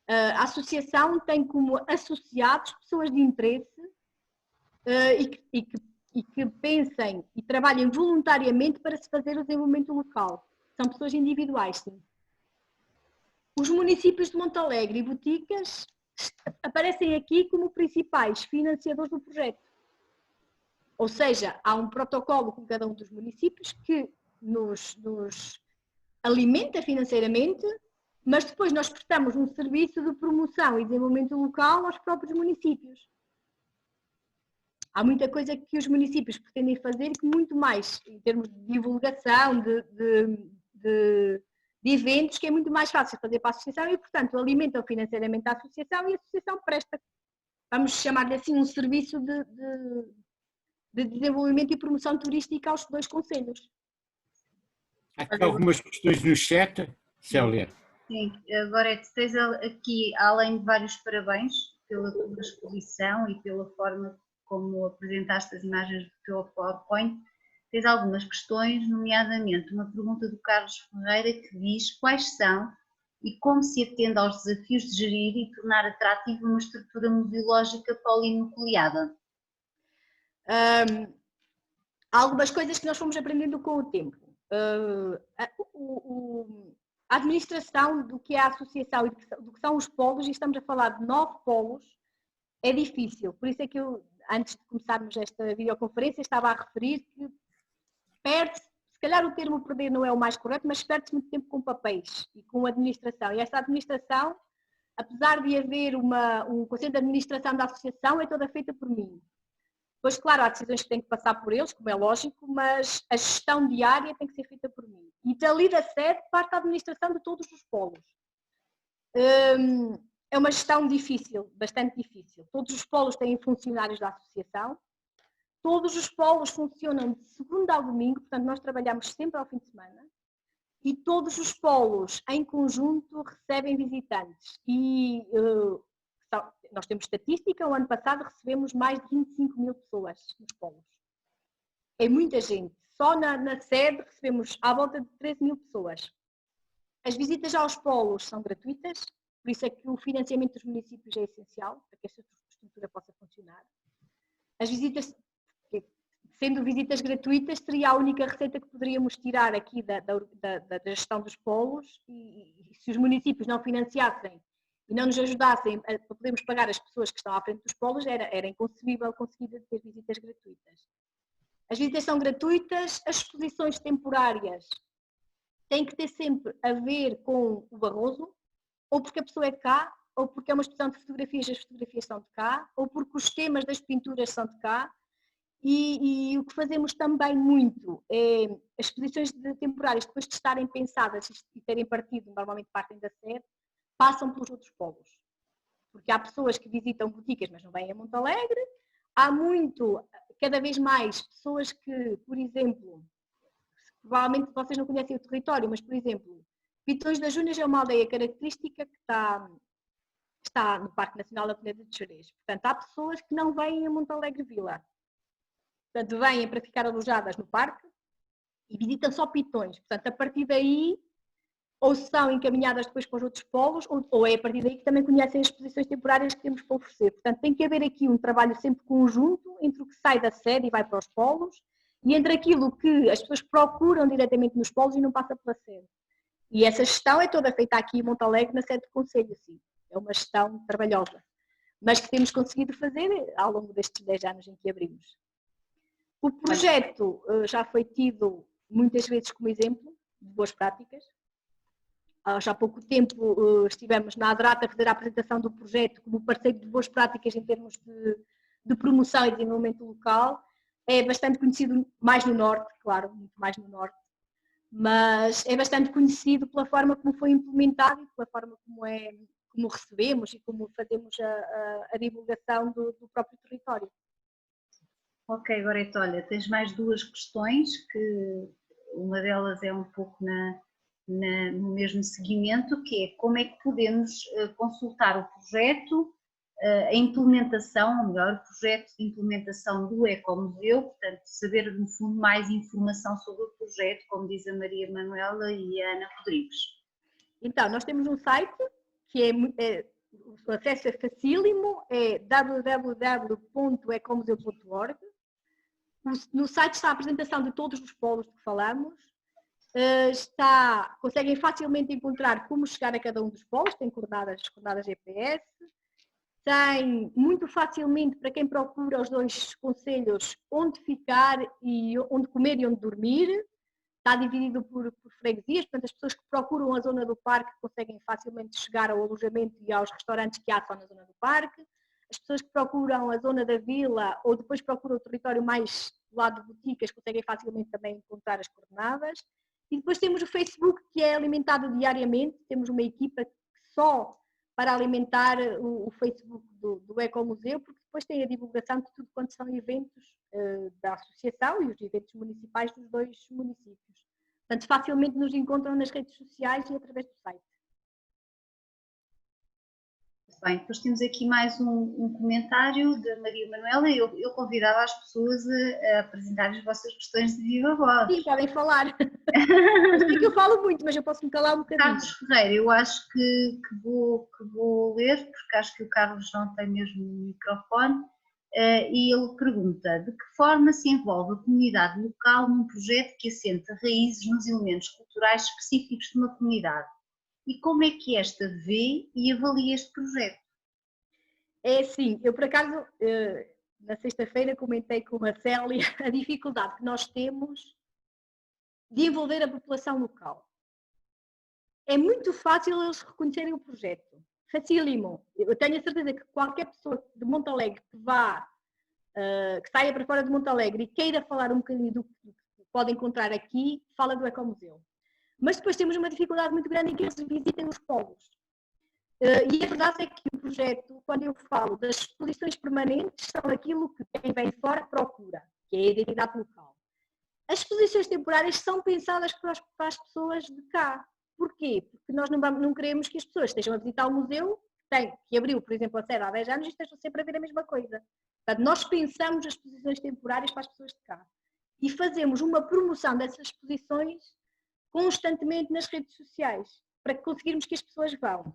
C: a associação tem como associados pessoas de interesse e que pensem e trabalhem voluntariamente para se fazer o desenvolvimento local. São pessoas individuais, sim. Os municípios de Montalegre e Boticas aparecem aqui como principais financiadores do projeto. Ou seja, há um protocolo com cada um dos municípios que nos alimenta financeiramente, mas depois nós prestamos um serviço de promoção e desenvolvimento local aos próprios municípios. Há muita coisa que os municípios pretendem fazer que muito mais, em termos de divulgação, de eventos, que é muito mais fácil fazer para a associação e, portanto, alimentam financeiramente a associação e a associação presta, vamos chamar-lhe assim, um serviço de desenvolvimento e promoção turística aos 2 concelhos.
B: Há aqui algumas questões no chat, Célia.
A: Sim, agora tens aqui, além de vários parabéns pela tua exposição e pela forma como apresentaste as imagens do teu PowerPoint, tens algumas questões, nomeadamente uma pergunta do Carlos Ferreira que diz quais são e como se atende aos desafios de gerir e tornar atrativa uma estrutura museológica polinucleada.
C: Há algumas coisas que nós fomos aprendendo com o tempo. A administração do que é a associação e do que são os polos, e estamos a falar de 9 polos, é difícil. Por isso é que eu, antes de começarmos esta videoconferência, estava a referir que perde-se, se calhar o termo perder não é o mais correto, mas perde-se muito tempo com papéis e com administração. E esta administração, apesar de haver um conselho de administração da associação, é toda feita por mim. Pois, claro, há decisões que têm que passar por eles, como é lógico, mas a gestão diária tem que ser feita por mim. E dali da sede parte a administração de todos os polos. É uma gestão difícil, bastante difícil. Todos os polos têm funcionários da associação, todos os polos funcionam de segunda ao domingo, portanto nós trabalhamos sempre ao fim de semana, e todos os polos em conjunto recebem visitantes. E nós temos estatística, o ano passado recebemos mais de 25 mil pessoas nos polos. É muita gente. Só na sede recebemos à volta de 13 mil pessoas. As visitas aos polos são gratuitas, por isso é que o financiamento dos municípios é essencial para que esta estrutura possa funcionar. As visitas, sendo visitas gratuitas, seria a única receita que poderíamos tirar aqui da gestão dos polos e se os municípios não financiassem e não nos ajudassem a podermos pagar as pessoas que estão à frente dos polos, era inconcebível conseguir ter visitas gratuitas. As visitas são gratuitas, as exposições temporárias têm que ter sempre a ver com o Barroso, ou porque a pessoa é de cá, ou porque é uma exposição de fotografias, as fotografias são de cá, ou porque os temas das pinturas são de cá. E o que fazemos também muito é as exposições temporárias, depois de estarem pensadas e terem partido, normalmente partem da sede, passam pelos outros polos. Porque há pessoas que visitam Boticas, mas não vêm a Montalegre. Há muito cada vez mais pessoas que, por exemplo, provavelmente vocês não conhecem o território, mas, por exemplo, Pitões das Júnias é uma aldeia característica que está no Parque Nacional da Peneda de Xerez. Portanto, há pessoas que não vêm a Montalegre Vila. Portanto, vêm para ficar alojadas no parque e visitam só Pitões. Portanto, a partir daí, ou são encaminhadas depois para os outros polos, ou é a partir daí que também conhecem as exposições temporárias que temos para oferecer. Portanto, tem que haver aqui um trabalho sempre conjunto entre o que sai da sede e vai para os polos e entre aquilo que as pessoas procuram diretamente nos polos e não passa pela sede. E essa gestão é toda feita aqui em Montalegre, na sede do Conselho, assim. É uma gestão trabalhosa, mas que temos conseguido fazer ao longo destes 10 anos em que abrimos. O projeto já foi tido muitas vezes como exemplo de boas práticas. Já há pouco tempo estivemos na ADRAT a fazer a apresentação do projeto como parceiro de boas práticas em termos de promoção e desenvolvimento local. É bastante conhecido mais no Norte, claro, muito mais no Norte, mas é bastante conhecido pela forma como foi implementado e pela forma como recebemos e como fazemos a divulgação do próprio território.
A: Ok, Goreto, olha, tens mais duas questões, que uma delas é um pouco no mesmo seguimento, que é como é que podemos consultar o projeto, a implementação, ou melhor, o projeto de implementação do Ecomuseu, portanto, saber no fundo mais informação sobre o projeto, como diz a Maria Manuela e a Ana Rodrigues.
C: Então, nós temos um site que o acesso é facílimo, é www.ecomuseu.org. No site está a apresentação de todos os polos de que falamos. Conseguem facilmente encontrar como chegar a cada um dos polos, tem coordenadas GPS. Tem muito facilmente, para quem procura os dois concelhos, onde ficar e onde comer e onde dormir. Está dividido por freguesias, portanto as pessoas que procuram a zona do parque conseguem facilmente chegar ao alojamento e aos restaurantes que há só na zona do parque. As pessoas que procuram a zona da vila ou depois procuram o território mais do lado de boticas conseguem facilmente também encontrar as coordenadas. E depois temos o Facebook, que é alimentado diariamente, temos uma equipa só para alimentar o Facebook do Ecomuseu, porque depois tem a divulgação de tudo quanto são eventos da associação e os eventos municipais dos dois municípios. Portanto, facilmente nos encontram nas redes sociais e através do site.
A: Bem, depois temos aqui mais um comentário da Maria Manuela. Eu convidava as pessoas a apresentarem as vossas questões de viva voz.
C: Sim, podem falar. Eu sei que eu falo muito, mas eu posso me calar um bocadinho.
A: Carlos Ferreira, eu acho que vou ler, porque acho que o Carlos não tem mesmo microfone, e ele pergunta: de que forma se envolve a comunidade local num projeto que assenta raízes nos elementos culturais específicos de uma comunidade? E como é que esta vê e avalia este projeto?
C: É assim, eu por acaso, na sexta-feira comentei com a Célia a dificuldade que nós temos de envolver a população local. É muito fácil eles reconhecerem o projeto, facílimo. Eu tenho a certeza que qualquer pessoa de Montalegre que saia para fora de Montalegre e queira falar um bocadinho do que pode encontrar aqui, fala do Ecomuseu. Mas depois temos uma dificuldade muito grande em que eles visitem os polos. E a verdade é que o projeto, quando eu falo das exposições permanentes, são aquilo que quem vem de fora procura, que é a identidade local. As exposições temporárias são pensadas para as pessoas de cá. Porquê? Porque nós não queremos que as pessoas estejam a visitar o museu, que abriu, por exemplo, a sede há 10 anos e estejam sempre a ver a mesma coisa. Portanto, nós pensamos as exposições temporárias para as pessoas de cá. E fazemos uma promoção dessas exposições constantemente nas redes sociais, para conseguirmos que as pessoas vão.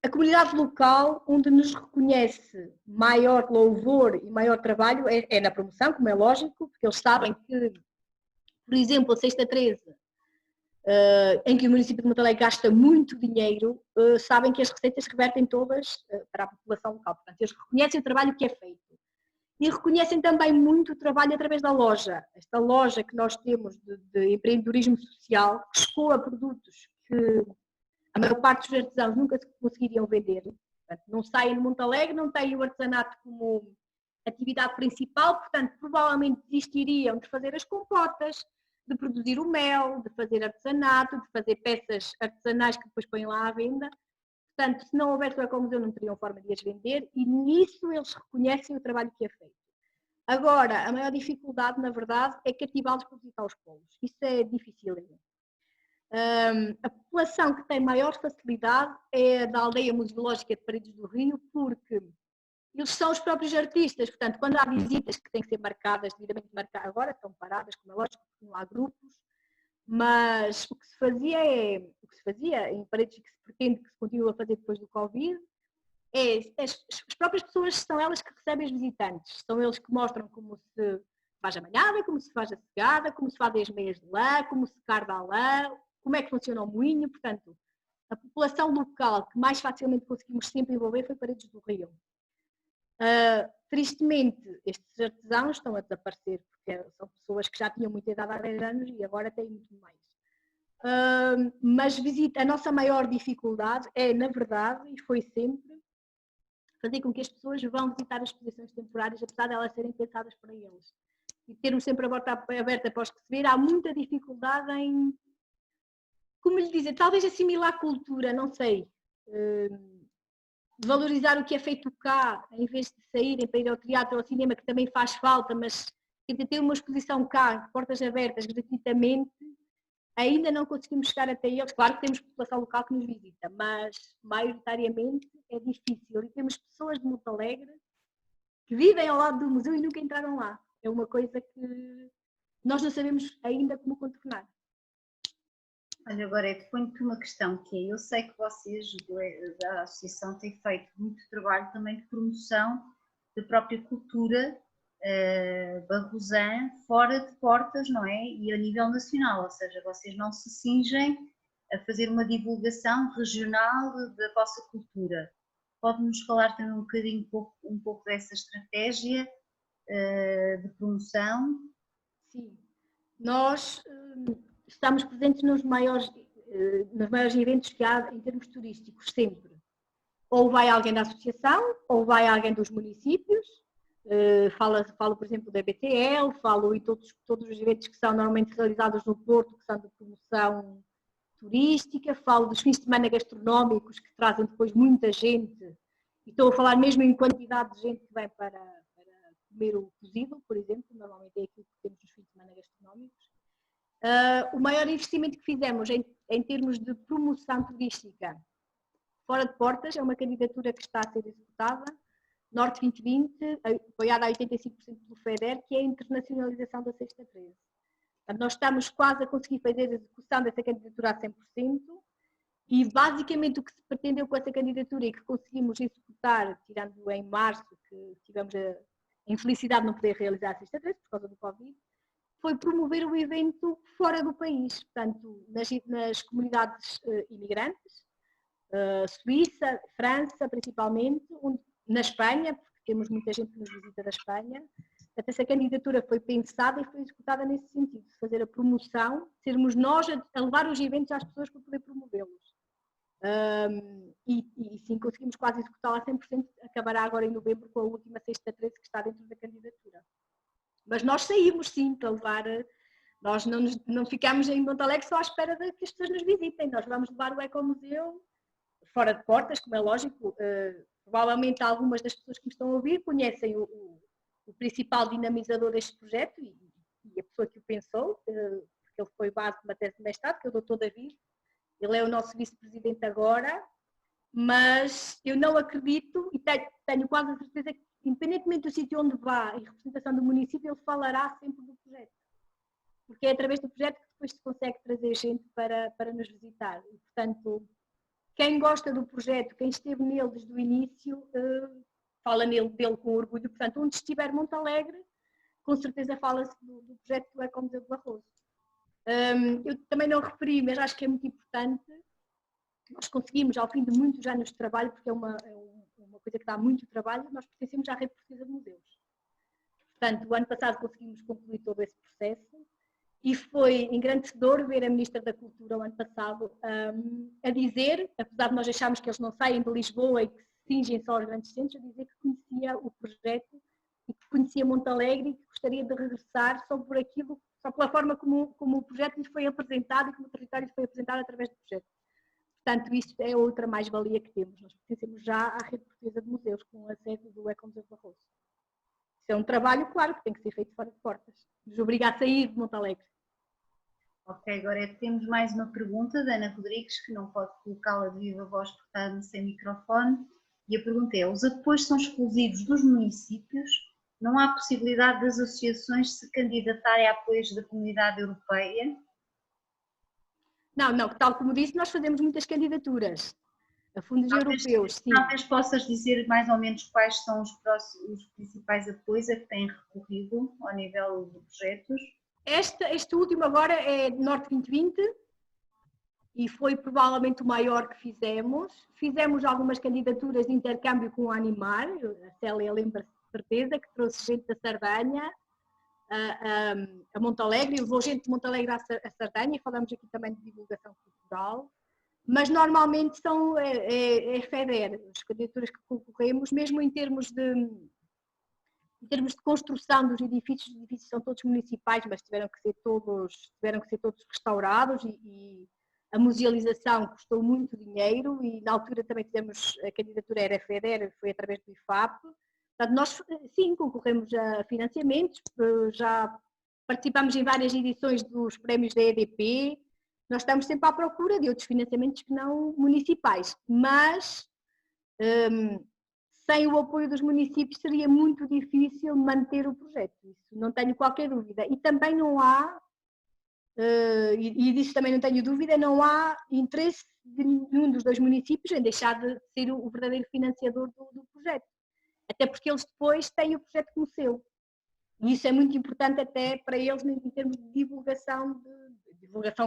C: A comunidade local, onde nos reconhece maior louvor e maior trabalho, é na promoção, como é lógico, porque eles sabem que, por exemplo, a Sexta 13, em que o município de Montalegre gasta muito dinheiro, sabem que as receitas revertem todas para a população local. Portanto, eles reconhecem o trabalho que é feito. E reconhecem também muito o trabalho através da loja. Esta loja que nós temos de empreendedorismo social, que escoa produtos que a maior parte dos artesãos nunca conseguiriam vender. Portanto, não saem no Montalegre, não têm o artesanato como atividade principal, portanto, provavelmente desistiriam de fazer as compotas, de produzir o mel, de fazer artesanato, de fazer peças artesanais que depois põem lá à venda. Portanto, se não houvesse o Ecomuseu, não teriam forma de as vender e nisso eles reconhecem o trabalho que é feito. Agora, a maior dificuldade, na verdade, é cativá-los para visitar os polos. Isso é difícil. A população que tem maior facilidade é a da aldeia museológica de Paredes do Rio, porque eles são os próprios artistas, portanto, quando há visitas que têm que ser marcadas, devidamente marcadas, agora estão paradas, como é lógico, porque não há grupos, mas o que se fazia em Paredes e que se pretende que se continue a fazer depois do Covid, as próprias pessoas são elas que recebem os visitantes, são eles que mostram como se faz a manhada, como se faz a cegada, como se fazem as meias de lã, como se carda a lã, como é que funciona o moinho, portanto, a população local que mais facilmente conseguimos sempre envolver foi Paredes do Rio. Tristemente, estes artesãos estão a desaparecer, porque são pessoas que já tinham muita idade há 10 anos e agora têm muito mais. Mas a nossa maior dificuldade é, na verdade, e foi sempre, fazer com que as pessoas vão visitar as exposições temporárias, apesar de elas serem pensadas para eles. E termos sempre a porta aberta para os receber, há muita dificuldade em, como lhe dizer, talvez assimilar a cultura, não sei. Valorizar o que é feito cá, em vez de saírem para ir ao teatro ou ao cinema, que também faz falta, mas ter uma exposição cá, portas abertas, gratuitamente, ainda não conseguimos chegar até eles. Claro que temos população local que nos visita, mas maioritariamente é difícil. E temos pessoas de Monte Alegre que vivem ao lado do museu e nunca entraram lá. É uma coisa que nós não sabemos ainda como contornar.
A: Olha, agora eu te ponho-te uma questão que é, eu sei que vocês da associação têm feito muito trabalho também de promoção da própria cultura barrosã fora de portas, não é? E a nível nacional, ou seja, vocês não se cingem a fazer uma divulgação regional da vossa cultura. Pode-nos falar também um pouco dessa estratégia de promoção?
C: Sim, nós estamos presentes nos maiores eventos que há em termos turísticos, sempre. Ou vai alguém da associação, ou vai alguém dos municípios, falo, por exemplo, da BTL, falo em todos os eventos que são normalmente realizados no Porto, que são de promoção turística, falo dos fins de semana gastronómicos, que trazem depois muita gente, e estou a falar mesmo em quantidade de gente que vem para comer o cozido, por exemplo, normalmente é aquilo que temos nos fins de semana gastronómicos. O maior investimento que fizemos em termos de promoção turística fora de portas é uma candidatura que está a ser executada, Norte 2020, apoiada a 85% pelo FEDER, que é a internacionalização da Sexta 13. Portanto, nós estamos quase a conseguir fazer a execução dessa candidatura a 100%, e basicamente o que se pretendeu com essa candidatura e que conseguimos executar, tirando em março, que tivemos a infelicidade de não poder realizar a Sexta 13 por causa do Covid, foi promover o evento fora do país, portanto, nas comunidades imigrantes, Suíça, França principalmente, na Espanha, porque temos muita gente que nos visita da Espanha. Portanto, essa candidatura foi pensada e foi executada nesse sentido, de fazer a promoção, sermos nós a levar os eventos às pessoas para poder promovê-los. E sim, conseguimos quase executá-la a 100%, acabará agora em novembro com a última Sexta 13 que está dentro da candidatura. Mas nós saímos sim para levar, nós não ficamos em Monte Alegre só à espera de que as pessoas nos visitem, nós vamos levar o Ecomuseu fora de portas, como é lógico. Provavelmente algumas das pessoas que me estão a ouvir conhecem o principal dinamizador deste projeto e a pessoa que o pensou, porque ele foi base de uma tese de mestrado, que é o Dr. David. Ele é o nosso vice-presidente agora, mas eu não acredito e tenho quase a certeza que, independentemente do sítio onde vá e representação do município, ele falará sempre do projeto. Porque é através do projeto que depois se consegue trazer gente para nos visitar. E, portanto, quem gosta do projeto, quem esteve nele desde o início, fala dele com orgulho. Portanto, onde estiver Monte Alegre, com certeza fala-se do projeto do Ecomuseu de Barroso. Eu também não referi, mas acho que é muito importante. Nós conseguimos, ao fim de muitos anos de trabalho, porque é uma coisa que dá muito trabalho, nós pertencemos à Rede Portuguesa de Museus. Portanto, o ano passado conseguimos concluir todo esse processo e foi engrandecedor ver a Ministra da Cultura o ano passado a dizer, apesar de nós acharmos que eles não saem de Lisboa e que se cingem só aos grandes centros, a dizer que conhecia o projeto e que conhecia Monte Alegre e que gostaria de regressar só pela forma como o projeto lhes foi apresentado e como o território lhes foi apresentado através do projeto. Portanto, isto é outra mais-valia que temos. Nós pertencemos já à Rede Portuguesa de Museus, com a sede do Ecomuseu de Barroso. é um trabalho, claro, que tem que ser feito fora de portas. Nos obriga a sair de Montalegre.
A: Ok, agora temos mais uma pergunta da Ana Rodrigues, que não pode colocá-la de viva voz, portanto, sem microfone. E a pergunta é: os apoios são exclusivos dos municípios? Não há possibilidade das associações se candidatarem a apoios da Comunidade Europeia?
C: Não, tal como disse, nós fazemos muitas candidaturas a fundos europeus, sim.
A: Talvez possas dizer mais ou menos quais são os principais apoios a que têm recorrido ao nível de projetos?
C: Este último agora é Norte 2020 e foi provavelmente o maior que fizemos. Fizemos algumas candidaturas de intercâmbio com o Animar, a Célia lembra-se de certeza, que trouxe gente da Sardanha a Montalegre, levou gente de Montalegre a Sardanha, e falamos aqui também de divulgação cultural, mas normalmente é FEDER, as candidaturas que concorremos, mesmo em termos de construção dos edifícios, os edifícios são todos municipais, mas tiveram que ser todos restaurados e a musealização custou muito dinheiro e na altura também tivemos, a candidatura era FEDER, foi através do IFAP. Portanto, nós sim concorremos a financiamentos, já participamos em várias edições dos prémios da EDP, nós estamos sempre à procura de outros financiamentos que não municipais, mas sem o apoio dos municípios seria muito difícil manter o projeto, isso não tenho qualquer dúvida. E também não há, e disso também não tenho dúvida, não há interesse de nenhum dos dois municípios em deixar de ser o verdadeiro financiador do projeto. Até porque eles depois têm o projeto como seu. E isso é muito importante até para eles em termos de divulgação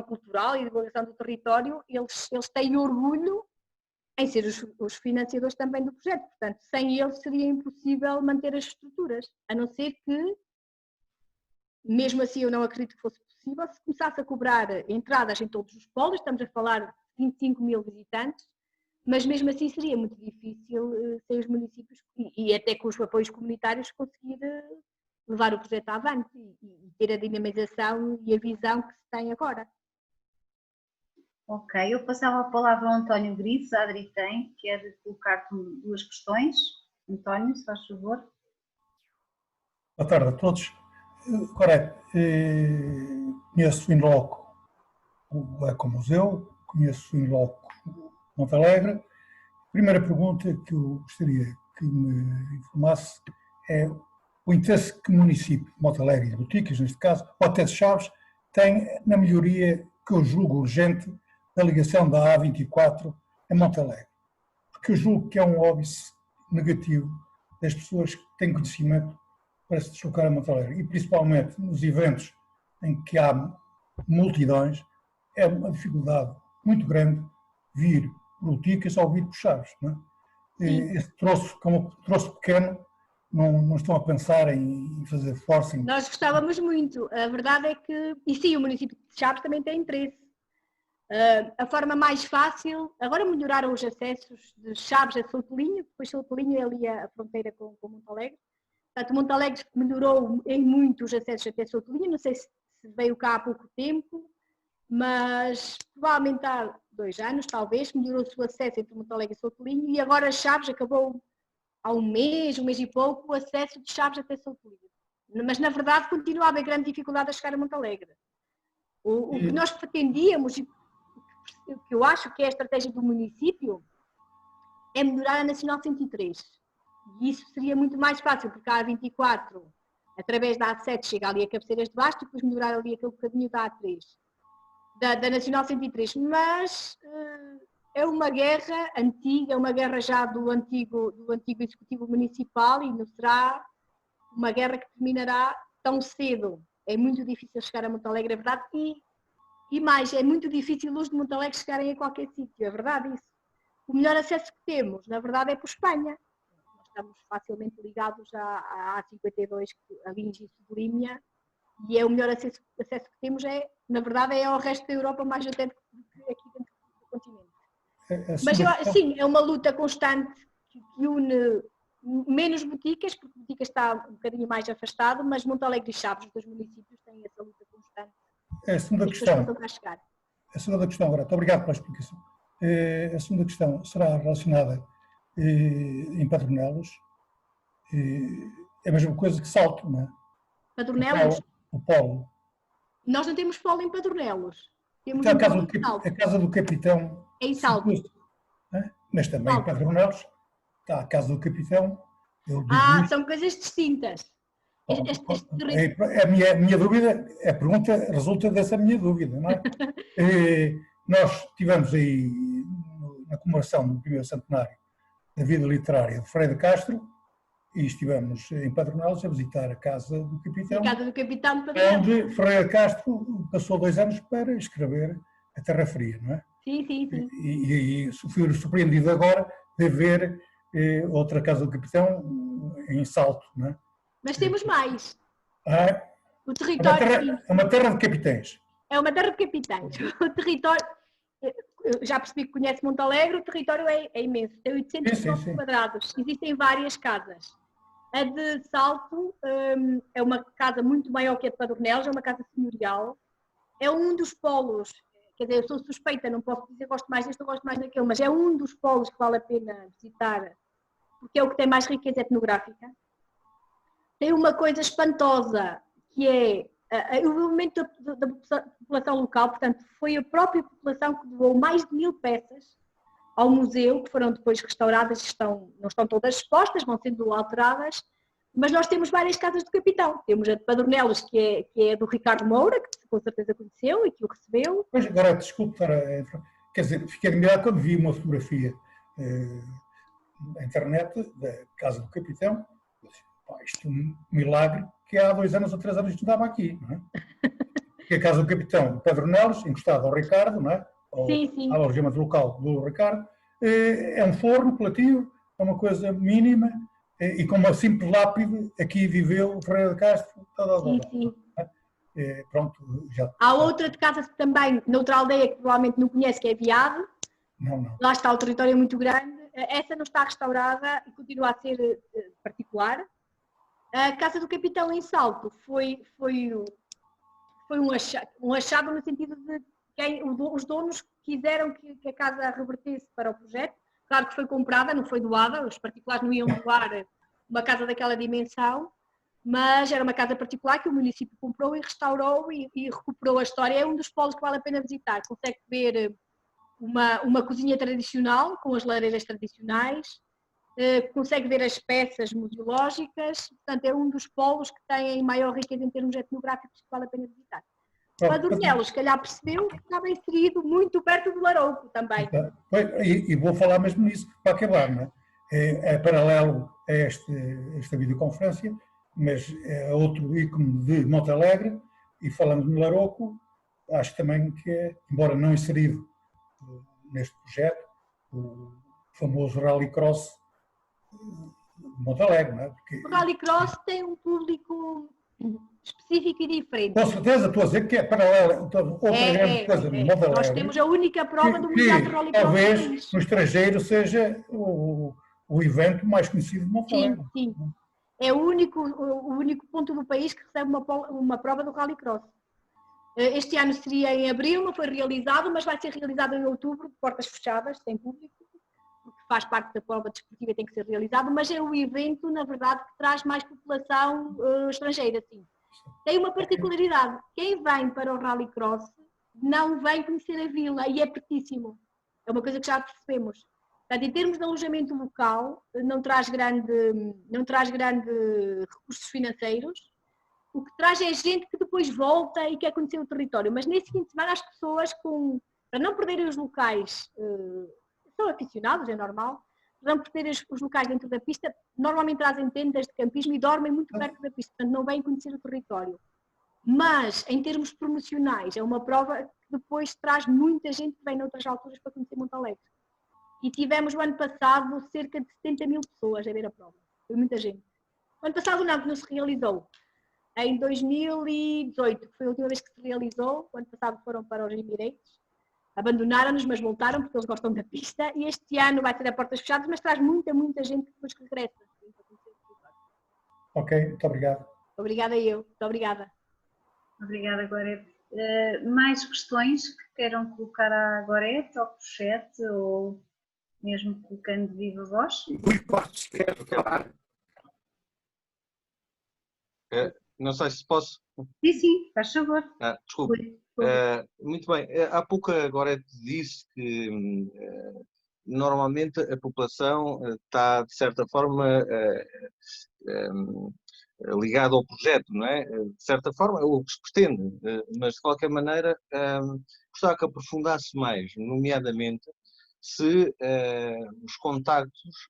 C: cultural e divulgação do território, eles têm orgulho em ser os financiadores também do projeto. Portanto, sem eles seria impossível manter as estruturas, a não ser que, mesmo assim eu não acredito que fosse possível, se começasse a cobrar entradas em todos os polos, estamos a falar de 25 mil visitantes, mas mesmo assim seria muito difícil sem os municípios e até com os apoios comunitários conseguir levar o projeto avante e ter a dinamização e a visão que se tem agora.
A: Ok, eu passava a palavra ao António Grives, a Adri tem, quer colocar-te duas questões. António, se faz favor.
D: Boa tarde a todos. Agora, conheço in loco o Ecomuseu, conheço in loco Montalegre. A primeira pergunta que eu gostaria que me informasse é o interesse que o município de Montalegre e de Boticas, neste caso, ou até de Chaves, tem na melhoria que eu julgo urgente da ligação da A24 a Montalegre. Porque eu julgo que é um óbice negativo das pessoas que têm conhecimento para se deslocar a Montalegre. E principalmente nos eventos em que há multidões, é uma dificuldade muito grande vir por Boticas ou vir por Chaves. Não é? Esse troço, como troço pequeno, não estão a pensar em fazer forcing.
C: Nós gostávamos muito. A verdade é que, e sim, o município de Chaves também tem interesse. A forma mais fácil, agora melhoraram os acessos de Chaves a Soutelinho, depois Soutelinho é ali a fronteira com Montalegre. Portanto, Montalegre melhorou em muito os acessos até Soutelinho, não sei se veio cá há pouco tempo, mas provavelmente há 2 anos, talvez, melhorou-se o acesso entre Montalegre e Soutelinho e agora Chaves acabou há um mês e pouco, o acesso de Chaves até Soutelinho. Mas, na verdade, continua a haver grande dificuldade a chegar a Montalegre. O que nós pretendíamos, e o que eu acho que é a estratégia do município, é melhorar a Nacional 103. E isso seria muito mais fácil, porque a A24, através da A7, chega ali a Cabeceiras de Basto e depois melhorar ali aquele bocadinho da A3, da Nacional 103. Mas é uma guerra antiga, é uma guerra já do antigo Executivo Municipal e não será uma guerra que terminará tão cedo. É muito difícil chegar a Montalegre, é verdade, e mais, é muito difícil os de Montalegre chegarem a qualquer sítio, é verdade isso. O melhor acesso que temos, na verdade, é por Espanha. Nós estamos facilmente ligados à A52, ali em Gissebolímia, e é o melhor acesso que temos, na verdade, é ao resto da Europa, mais até do que aqui dentro do continente. Mas sim, é uma luta constante que une menos Boticas, porque Boticas está um bocadinho mais afastado, mas Montalegre e Chaves, os dois municípios, têm essa luta constante.
D: A segunda questão agora, muito obrigado pela explicação. A segunda questão será relacionada em Patronelos. é a mesma coisa que Salto, não é?
C: Padronelos?
D: O polo.
C: Nós não temos polo em Padronelos. Temos
D: Então,
C: um polo em Salto.
D: a casa do capitão...
C: É em Salto.
D: Mas também em Padronelos está a casa do capitão. Eu digo
C: São coisas distintas.
D: A minha dúvida, a pergunta resulta dessa minha dúvida, não é? Nós tivemos aí, na comemoração do primeiro centenário da vida literária de Freire de Castro, e estivemos em Padronelos a visitar a casa do capitão.
C: A casa do capitão de Padronelos.
D: Onde Freire de Castro passou 2 anos para escrever A Terra Fria, não é?
C: Sim, sim, sim.
D: E fui surpreendido agora de ver outra casa do capitão em Salto, não é?
C: Mas temos mais. O
D: É
C: território.
D: uma terra de capitães.
C: É uma terra de capitães. O território. Eu já percebi que conhece Montalegre, o território é imenso. Tem 800 km quadrados. Existem várias casas. A de Salto é uma casa muito maior que a de Padronelos, é uma casa senhorial. É um dos polos. Quer dizer, eu sou suspeita, não posso dizer gosto mais deste ou gosto mais daquele, mas é um dos polos que vale a pena visitar, porque é o que tem mais riqueza etnográfica. Tem uma coisa espantosa, que é o movimento da população local, portanto, foi a própria população que doou mais de 1000 peças ao museu, que foram depois restauradas, não estão todas expostas, vão sendo alteradas, mas nós temos várias casas do capitão. Temos a de Padronelos, que é do Ricardo Moura, que com certeza conheceu e que o recebeu.
D: Pois, agora, desculpe, quer dizer, fiquei admirado quando vi uma fotografia na internet da casa do capitão. Isto é um milagre que há 2 anos ou 3 anos estudava aqui, não é? Que a casa do capitão Padronelos, encostado ao Ricardo, não é?
C: Sim.
D: Ao alojamento local do Ricardo, é um forno coletivo, é uma coisa mínima, e com uma simples lápide, aqui viveu o Freire de Castro.
C: Sim.
D: Pronto, já.
C: Há outra de casa também, noutra aldeia que provavelmente não conhece, que é Viado.
D: Não.
C: Lá está, o território é muito grande. Essa não está restaurada e continua a ser particular. A casa do capitão em Salto foi um achado no sentido de que os donos quiseram que a casa revertesse para o projeto. Claro que foi comprada, não foi doada, os particulares não iam doar uma casa daquela dimensão, mas era uma casa particular que o município comprou e restaurou e recuperou a história. É um dos polos que vale a pena visitar. Consegue ver uma cozinha tradicional, com as lareiras tradicionais, consegue ver as peças museológicas, portanto é um dos polos que tem maior riqueza em termos etnográficos que vale a pena visitar. Padronelos, se calhar percebeu que estava inserido muito perto do Larouco também.
D: E vou falar mesmo nisso, para acabar, não é? É paralelo a esta videoconferência, mas é outro ícone de Montalegre, e falando no Larouco, acho também que embora não inserido neste projeto, o famoso Rallycross de Montalegre, não é? Porque,
C: o Rallycross tem um público específico e diferente.
D: Com certeza, estou a dizer que é paralelo. Então, outra grande coisa de Montalegre.
C: Nós temos a única prova do Mundial de Rallycross.
D: Talvez no estrangeiro seja o evento mais conhecido de Montalegre.
C: Sim. É o único ponto do país que recebe uma prova do Rallycross. Este ano seria em abril, não foi realizado, mas vai ser realizado em outubro, de portas fechadas, sem público, porque faz parte da prova desportiva e tem que ser realizado, mas é o evento, na verdade, que traz mais população estrangeira, sim. Tem uma particularidade, quem vem para o Rallycross não vem conhecer a vila e é pertíssimo. É uma coisa que já percebemos. Portanto, em termos de alojamento local, não traz grande recursos financeiros. O que traz é gente que depois volta e quer conhecer o território. Mas nesse fim de semana as pessoas, para não perderem os locais, são aficionados, é normal, para não perderem os locais dentro da pista, normalmente trazem tendas de campismo e dormem muito perto da pista, portanto não vêm conhecer o território. Mas, em termos promocionais, é uma prova que depois traz muita gente que vem noutras alturas para conhecer Montalegre. E tivemos o ano passado cerca de 70 mil pessoas a ver a prova. Foi muita gente. O ano passado não se realizou. Em 2018, que foi a última vez que se realizou, o ano passado foram para os Emirates, abandonaram-nos, mas voltaram porque eles gostam da pista, e este ano vai ser a portas fechadas, mas traz muita gente que depois regressa.
D: Ok, muito obrigado.
C: Obrigada eu, muito obrigada.
A: Obrigada, Gorete. Mais questões que queiram colocar à Gorete, ao chat, ou mesmo colocando de viva voz?
B: Os postos querem falar.
E: Não sei se posso.
A: Sim, faz favor.
E: Desculpe. Muito bem. Há pouco agora disse que normalmente a população está, de certa forma, ligada ao projeto, não é? De certa forma, é o que se pretende, mas de qualquer maneira gostava que aprofundasse mais, nomeadamente se os contactos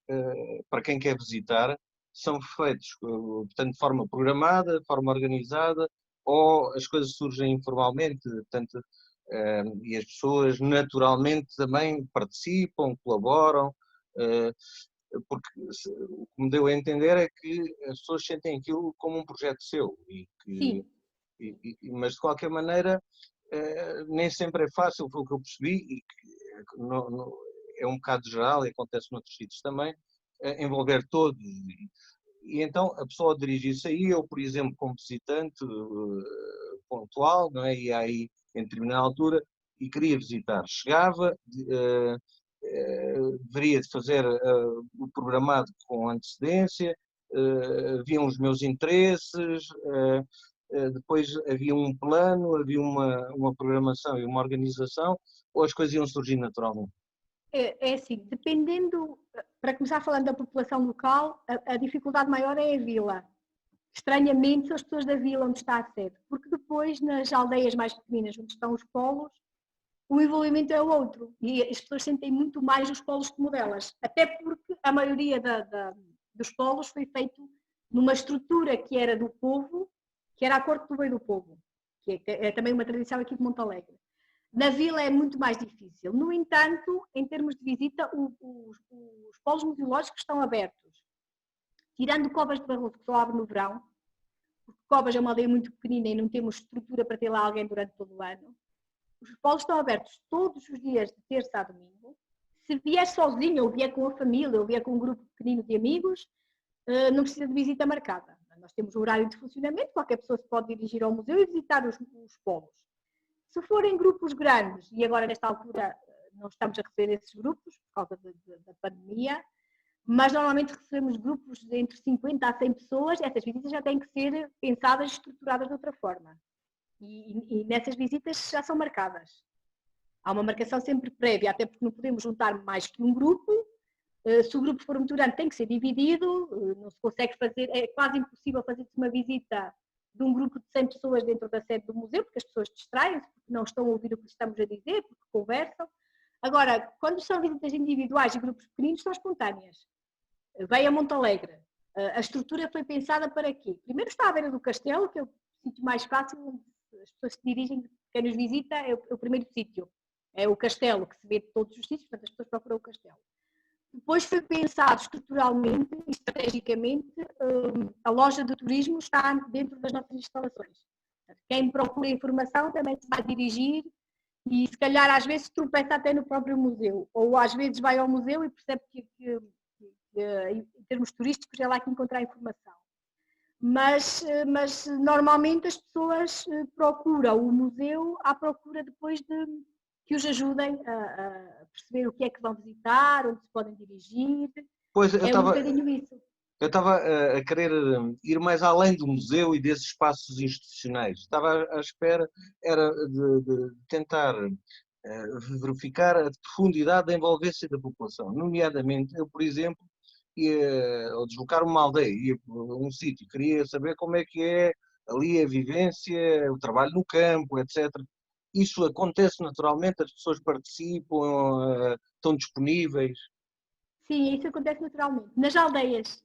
E: para quem quer visitar são feitos, portanto, de forma programada, de forma organizada, ou as coisas surgem informalmente, portanto, e as pessoas naturalmente também participam, colaboram, porque o que me deu a entender é que as pessoas sentem aquilo como um projeto seu, mas de qualquer maneira nem sempre é fácil, foi o que eu percebi, e que é um bocado geral e acontece noutros sítios também, envolver todos. E então a pessoa dirigir-se aí, eu, por exemplo, como visitante pontual, não é? E aí em determinada altura, e queria visitar. Chegava, deveria de fazer o programado com antecedência, haviam os meus interesses, depois havia um plano, havia uma programação e uma organização, ou as coisas iam surgir naturalmente?
C: É assim, dependendo, para começar falando da população local, a dificuldade maior é a vila. Estranhamente, são as pessoas da vila onde está a sede, porque depois nas aldeias mais pequeninas, onde estão os polos, o envolvimento é outro e as pessoas sentem muito mais os polos como delas, até porque a maioria dos polos foi feito numa estrutura que era do povo, que era a corte do bem do povo, que é também uma tradição aqui de Montalegre. Na vila é muito mais difícil. No entanto, em termos de visita, os polos museológicos estão abertos. Tirando Covas de Barroso, que só abre no verão, porque Covas é uma aldeia muito pequenina e não temos estrutura para ter lá alguém durante todo o ano. Os polos estão abertos todos os dias, de terça a domingo. Se vier sozinho, ou vier com a família, ou vier com um grupo pequenino de amigos, não precisa de visita marcada. Nós temos o horário de funcionamento, qualquer pessoa se pode dirigir ao museu e visitar os polos. Se forem grupos grandes, e agora nesta altura não estamos a receber esses grupos por causa da pandemia, mas normalmente recebemos grupos de entre 50 a 100 pessoas, essas visitas já têm que ser pensadas e estruturadas de outra forma. E nessas visitas já são marcadas. Há uma marcação sempre prévia, até porque não podemos juntar mais que um grupo. Se o grupo for muito grande tem que ser dividido, não se consegue fazer, é quase impossível fazer-se uma visita de um grupo de 100 pessoas dentro da sede do museu, porque as pessoas distraem-se, porque não estão a ouvir o que estamos a dizer, porque conversam. Agora, quando são visitas individuais e grupos pequeninos, são espontâneas. Veio a Montalegre. A estrutura foi pensada para quê? Primeiro está à beira do castelo, que é o sítio mais fácil, onde as pessoas se dirigem, quem nos visita é o primeiro sítio. É o castelo, que se vê de todos os sítios, portanto as pessoas procuram o castelo. Depois foi pensado estruturalmente e estrategicamente, a loja de turismo está dentro das nossas instalações. Quem procura informação também se vai dirigir e se calhar às vezes tropeça até no próprio museu, ou às vezes vai ao museu e percebe que em termos turísticos é lá que encontrar informação. Mas normalmente as pessoas procuram o museu à procura depois de que os ajudem a perceber o que é que vão visitar, onde se podem dirigir.
E: Pois,
C: um bocadinho isso.
E: Eu estava a querer ir mais além do museu e desses espaços institucionais. Estava à espera era de tentar verificar a profundidade da envolvência da população. Nomeadamente, eu, por exemplo, ao deslocar uma aldeia, ia para um sítio, queria saber como é que é ali a vivência, o trabalho no campo, etc. Isso acontece naturalmente, as pessoas participam, estão disponíveis?
C: Sim, isso acontece naturalmente. Nas aldeias.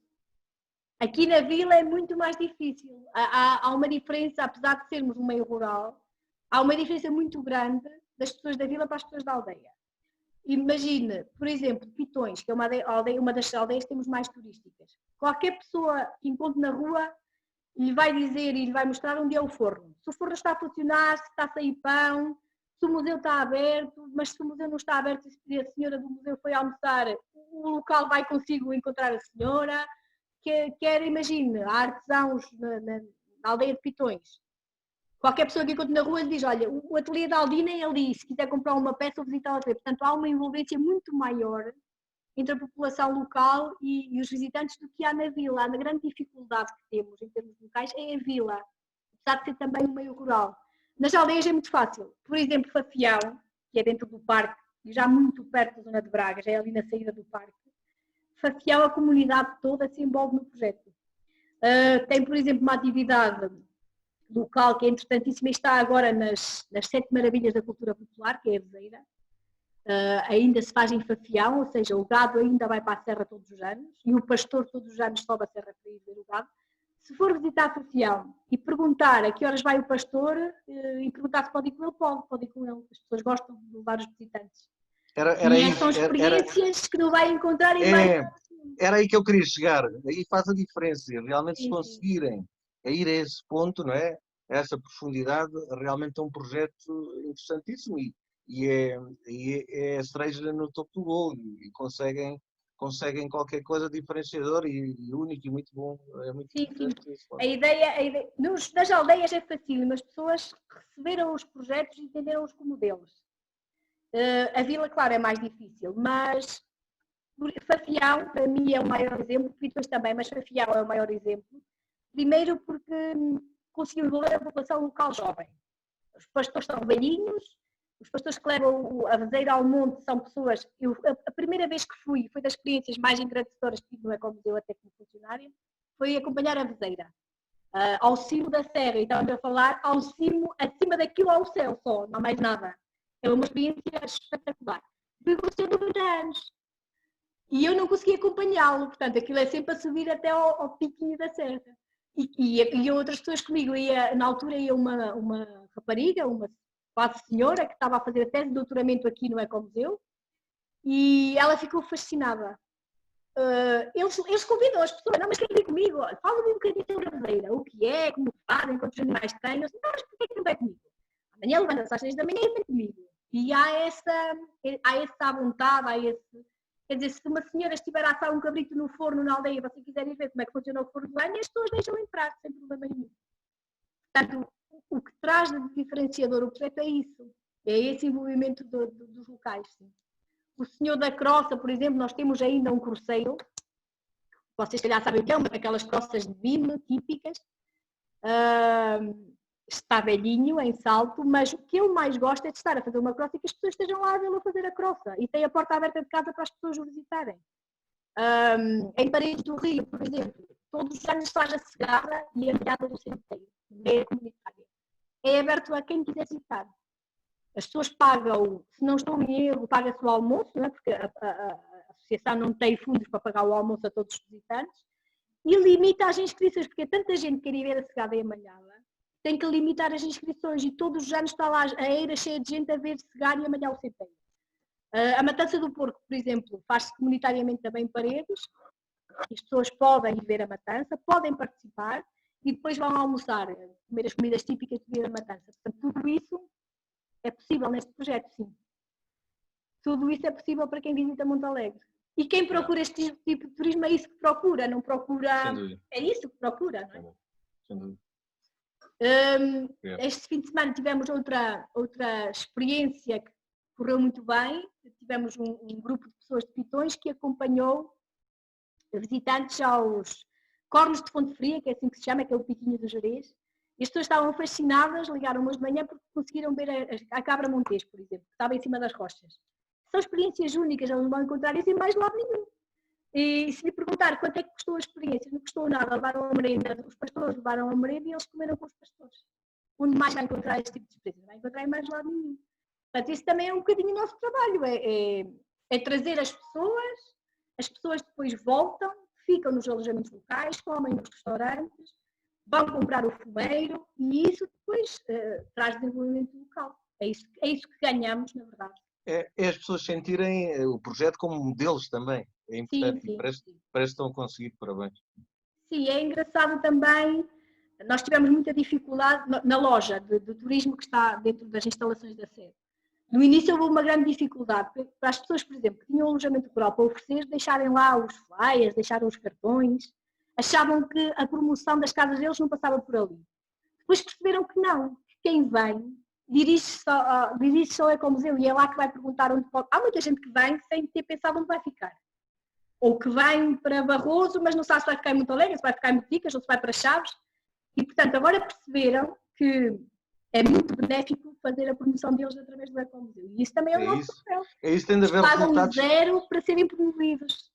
C: Aqui na vila é muito mais difícil. Há uma diferença, apesar de sermos um meio rural, há uma diferença muito grande das pessoas da vila para as pessoas da aldeia. Imagine, por exemplo, Pitões, que é uma das aldeias que temos mais turísticas. Qualquer pessoa que encontre na rua lhe vai dizer e lhe vai mostrar onde é o forno. Se o forno está a funcionar, se está a sair pão, se o museu está aberto, mas se o museu não está aberto e a senhora do museu foi almoçar, o local vai consigo encontrar a senhora. Imagine, há artesãos na aldeia de Pitões. Qualquer pessoa que encontre na rua lhe diz, olha, o ateliê da Aldina é ali, se quiser comprar uma peça ou visitar o ateliê. Portanto, há uma envolvência muito maior entre a população local e os visitantes do que há na vila. A grande dificuldade que temos em termos locais é a vila, apesar de ser também um meio rural. Nas aldeias é muito fácil. Por exemplo, Fafião, que é dentro do parque, e já muito perto da zona de Braga, já é ali na saída do parque. Fafião, a comunidade toda se envolve no projeto. Tem, por exemplo, uma atividade local que é interessantíssima e está agora nas 7 maravilhas da cultura popular, que é a Avezeira. Ainda se faz em Fafião, ou seja, o gado ainda vai para a serra todos os anos e o pastor todos os anos sobe a serra para ir ver o gado. Se for visitar Fafião e perguntar a que horas vai o pastor e perguntar se pode ir com ele, pode ir com ele. As pessoas gostam de levar os visitantes. São experiências que não vai encontrar em mais.
E: Era aí que eu queria chegar. Aí faz a diferença. Realmente, se conseguirem ir a esse ponto, não é? A essa profundidade, realmente é um projeto interessantíssimo e é a cereja no topo do bolo e conseguem qualquer coisa diferenciador e único e muito bom. É muito interessante isso.
C: A ideia nas aldeias é fácil, as pessoas receberam os projetos e entenderam-os como deles. A vila, claro, é mais difícil, mas Fafião, para mim, é o maior exemplo, depois também, mas Fafião é o maior exemplo. Primeiro porque conseguiu envolver a população local jovem. Os pastores são velhinhos, os pastores que levam a Avezeira ao monte são pessoas... A primeira vez que fui, foi das experiências mais engrandecedoras que tive no Ecomuseu até como funcionária, foi acompanhar a Avezeira ao cimo da serra, e estamos a falar ao cimo, acima daquilo ao céu só, não há mais nada. É uma experiência espetacular. Fui com o senhor de 90 anos. E eu não consegui acompanhá-lo, portanto, aquilo é sempre a subir até ao piquinho da serra. E outras pessoas comigo, na altura ia uma rapariga, uma quase senhora, que estava a fazer a tese de doutoramento aqui no Ecomuseu, e ela ficou fascinada. Eles convidam as pessoas, não, mas quem vem comigo? Fala-me um bocadinho sobre a Avezeira, o que é, como fazem, quantos animais têm. Eu disse, não, mas porquê que não vai comigo? Amanhã levanta-se às 6 da manhã e vem comigo. E há essa vontade, há esse... Quer dizer, se uma senhora estiver a assar um cabrito no forno na aldeia e você quiser ir ver como é que funciona o forno de lenha, as pessoas deixam entrar, sem problema nenhum. Portanto, o que traz de diferenciador o projeto é isso. É esse envolvimento dos locais. Sim. O senhor da croça, por exemplo, nós temos ainda um croceiro, vocês se calhar sabem o que é, uma daquelas croças de bime típicas. Está velhinho, em Salto, mas o que eu mais gosto é de estar a fazer uma croça e que as pessoas estejam lá a vê-lo a fazer a croça e tem a porta aberta de casa para as pessoas o visitarem. Em Paredes do Rio, por exemplo, todos os anos faz a cegada e a meada do centeio, meia comunitária. É aberto a quem quiser visitar. As pessoas pagam, se não estou em erro, paga-se o almoço, não é? Porque a associação não tem fundos para pagar o almoço a todos os visitantes, e limita as inscrições, porque tanta gente que quer ir ver a cegada e a malhada, tem que limitar as inscrições e todos os anos está lá a eira cheia de gente a ver cegar e a malhar o centeio. A matança do porco, por exemplo, faz-se comunitariamente também em Paredes, as pessoas podem ir ver a matança, podem participar e depois vão almoçar, comer as comidas típicas de ver a matança. Portanto, tudo isso é possível neste projeto, sim. Tudo isso é possível para quem visita Montalegre. E quem procura este tipo de turismo é isso que procura, não procura... É isso que procura, não é?
E: Sem dúvida.
C: Este fim de semana tivemos outra experiência que correu muito bem. Tivemos um grupo de pessoas de Pitões que acompanhou visitantes aos Cornos de Fonte Fria, que é assim que se chama, que é o piquinho do Jerez. E as pessoas estavam fascinadas, ligaram-me de manhã porque conseguiram ver a cabra montês, por exemplo, que estava em cima das rochas. São experiências únicas, eles não vão encontrar isso em mais lado nenhum. E se lhe perguntar quanto é que custou a experiência, não custou nada, levaram a merenda, os pastores levaram a merenda e eles comeram com os pastores. Onde mais vai encontrar este tipo de experiência? Não vai encontrar em mais lado nenhum. Portanto, isso também é um bocadinho o nosso trabalho, é trazer as pessoas depois voltam, ficam nos alojamentos locais, comem nos restaurantes, vão comprar o fumeiro e isso depois traz desenvolvimento local. É isso que ganhamos, na verdade.
E: É as pessoas sentirem o projeto como modelos também. É importante.
C: Sim,
E: parece que estão a conseguir, parabéns.
C: Sim, é engraçado também. Nós tivemos muita dificuldade na loja de turismo que está dentro das instalações da sede. No início houve uma grande dificuldade para as pessoas, por exemplo, que tinham alojamento rural para oferecer, deixarem lá os flyers, deixarem os cartões, achavam que a promoção das casas deles não passava por ali. Depois perceberam que não, que quem vem dirige-se ao Ecomuseu e é lá que vai perguntar onde pode. Há muita gente que vem sem ter pensado onde vai ficar. ou que vem para Barroso, mas não sabe se vai ficar em Montalegre, se vai ficar em Boticas ou se vai para Chaves. E, portanto, agora perceberam que é muito benéfico fazer a promoção deles através do Ecomuseu. E isso também é o nosso papel.
E: É isso, tem de haver
C: Pagam
E: resultados.
C: zero para serem promovidos.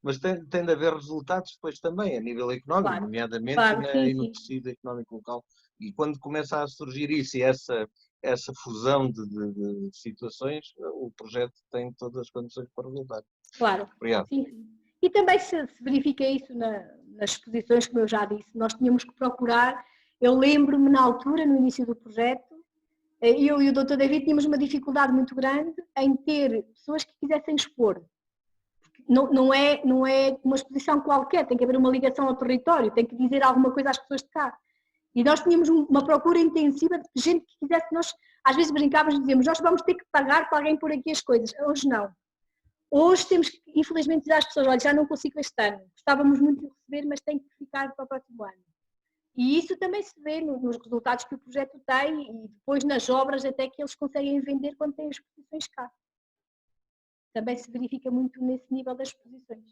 E: Mas tem de haver resultados depois também, a nível económico,
C: Claro,
E: nomeadamente
C: claro, sim,
E: no
C: sim.
E: tecido económico local. E quando começa a surgir isso e essa fusão de situações, o projeto tem todas as condições para resultar.
C: Claro.
E: Obrigado.
C: Sim, sim. E também se verifica isso nas exposições, como eu já disse, nós tínhamos que procurar. Eu lembro-me na altura, no início do projeto, eu e o Dr. David tínhamos uma dificuldade muito grande em ter pessoas que quisessem expor. Não é uma exposição qualquer, tem que haver uma ligação ao território, tem que dizer alguma coisa às pessoas de cá. E nós tínhamos uma procura intensiva de gente que quisesse, nós às vezes brincávamos e dizíamos, nós vamos ter que pagar para alguém pôr aqui as coisas. Hoje não. Hoje temos que, infelizmente, dizer às pessoas, olha, já não consigo este ano, gostávamos muito de receber, mas tem que ficar para o próximo ano. E isso também se vê nos resultados que o projeto tem e depois nas obras até que eles conseguem vender quando têm exposições cá. Também se verifica muito nesse nível das exposições.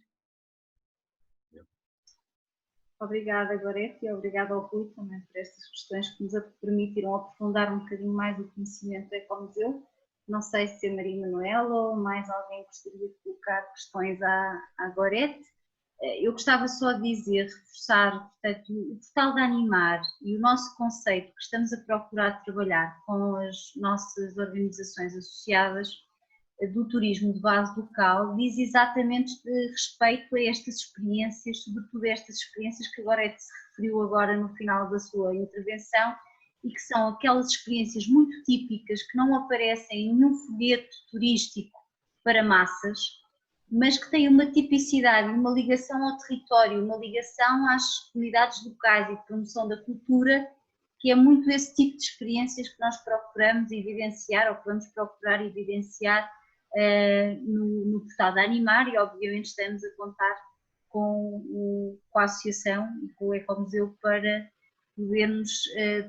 A: Obrigada, Gorete, e obrigada ao Rui também por estas questões que nos permitiram aprofundar um bocadinho mais o conhecimento do Ecomuseu. Não sei se a Maria Manuela ou mais alguém gostaria de colocar questões à Gorete. Eu gostava só de dizer, reforçar, portanto, o portal da Animar e o nosso conceito que estamos a procurar trabalhar com as nossas organizações associadas do turismo de base local diz exatamente respeito a estas experiências, sobretudo estas experiências que a Gorete se referiu agora no final da sua intervenção e que são aquelas experiências muito típicas que não aparecem em nenhum folheto turístico para massas, mas que têm uma tipicidade, uma ligação ao território, uma ligação às comunidades locais e de promoção da cultura, que é muito esse tipo de experiências que nós procuramos evidenciar ou que vamos procurar evidenciar no portal da Animar e obviamente estamos a contar com a associação e com o Ecomuseu para podermos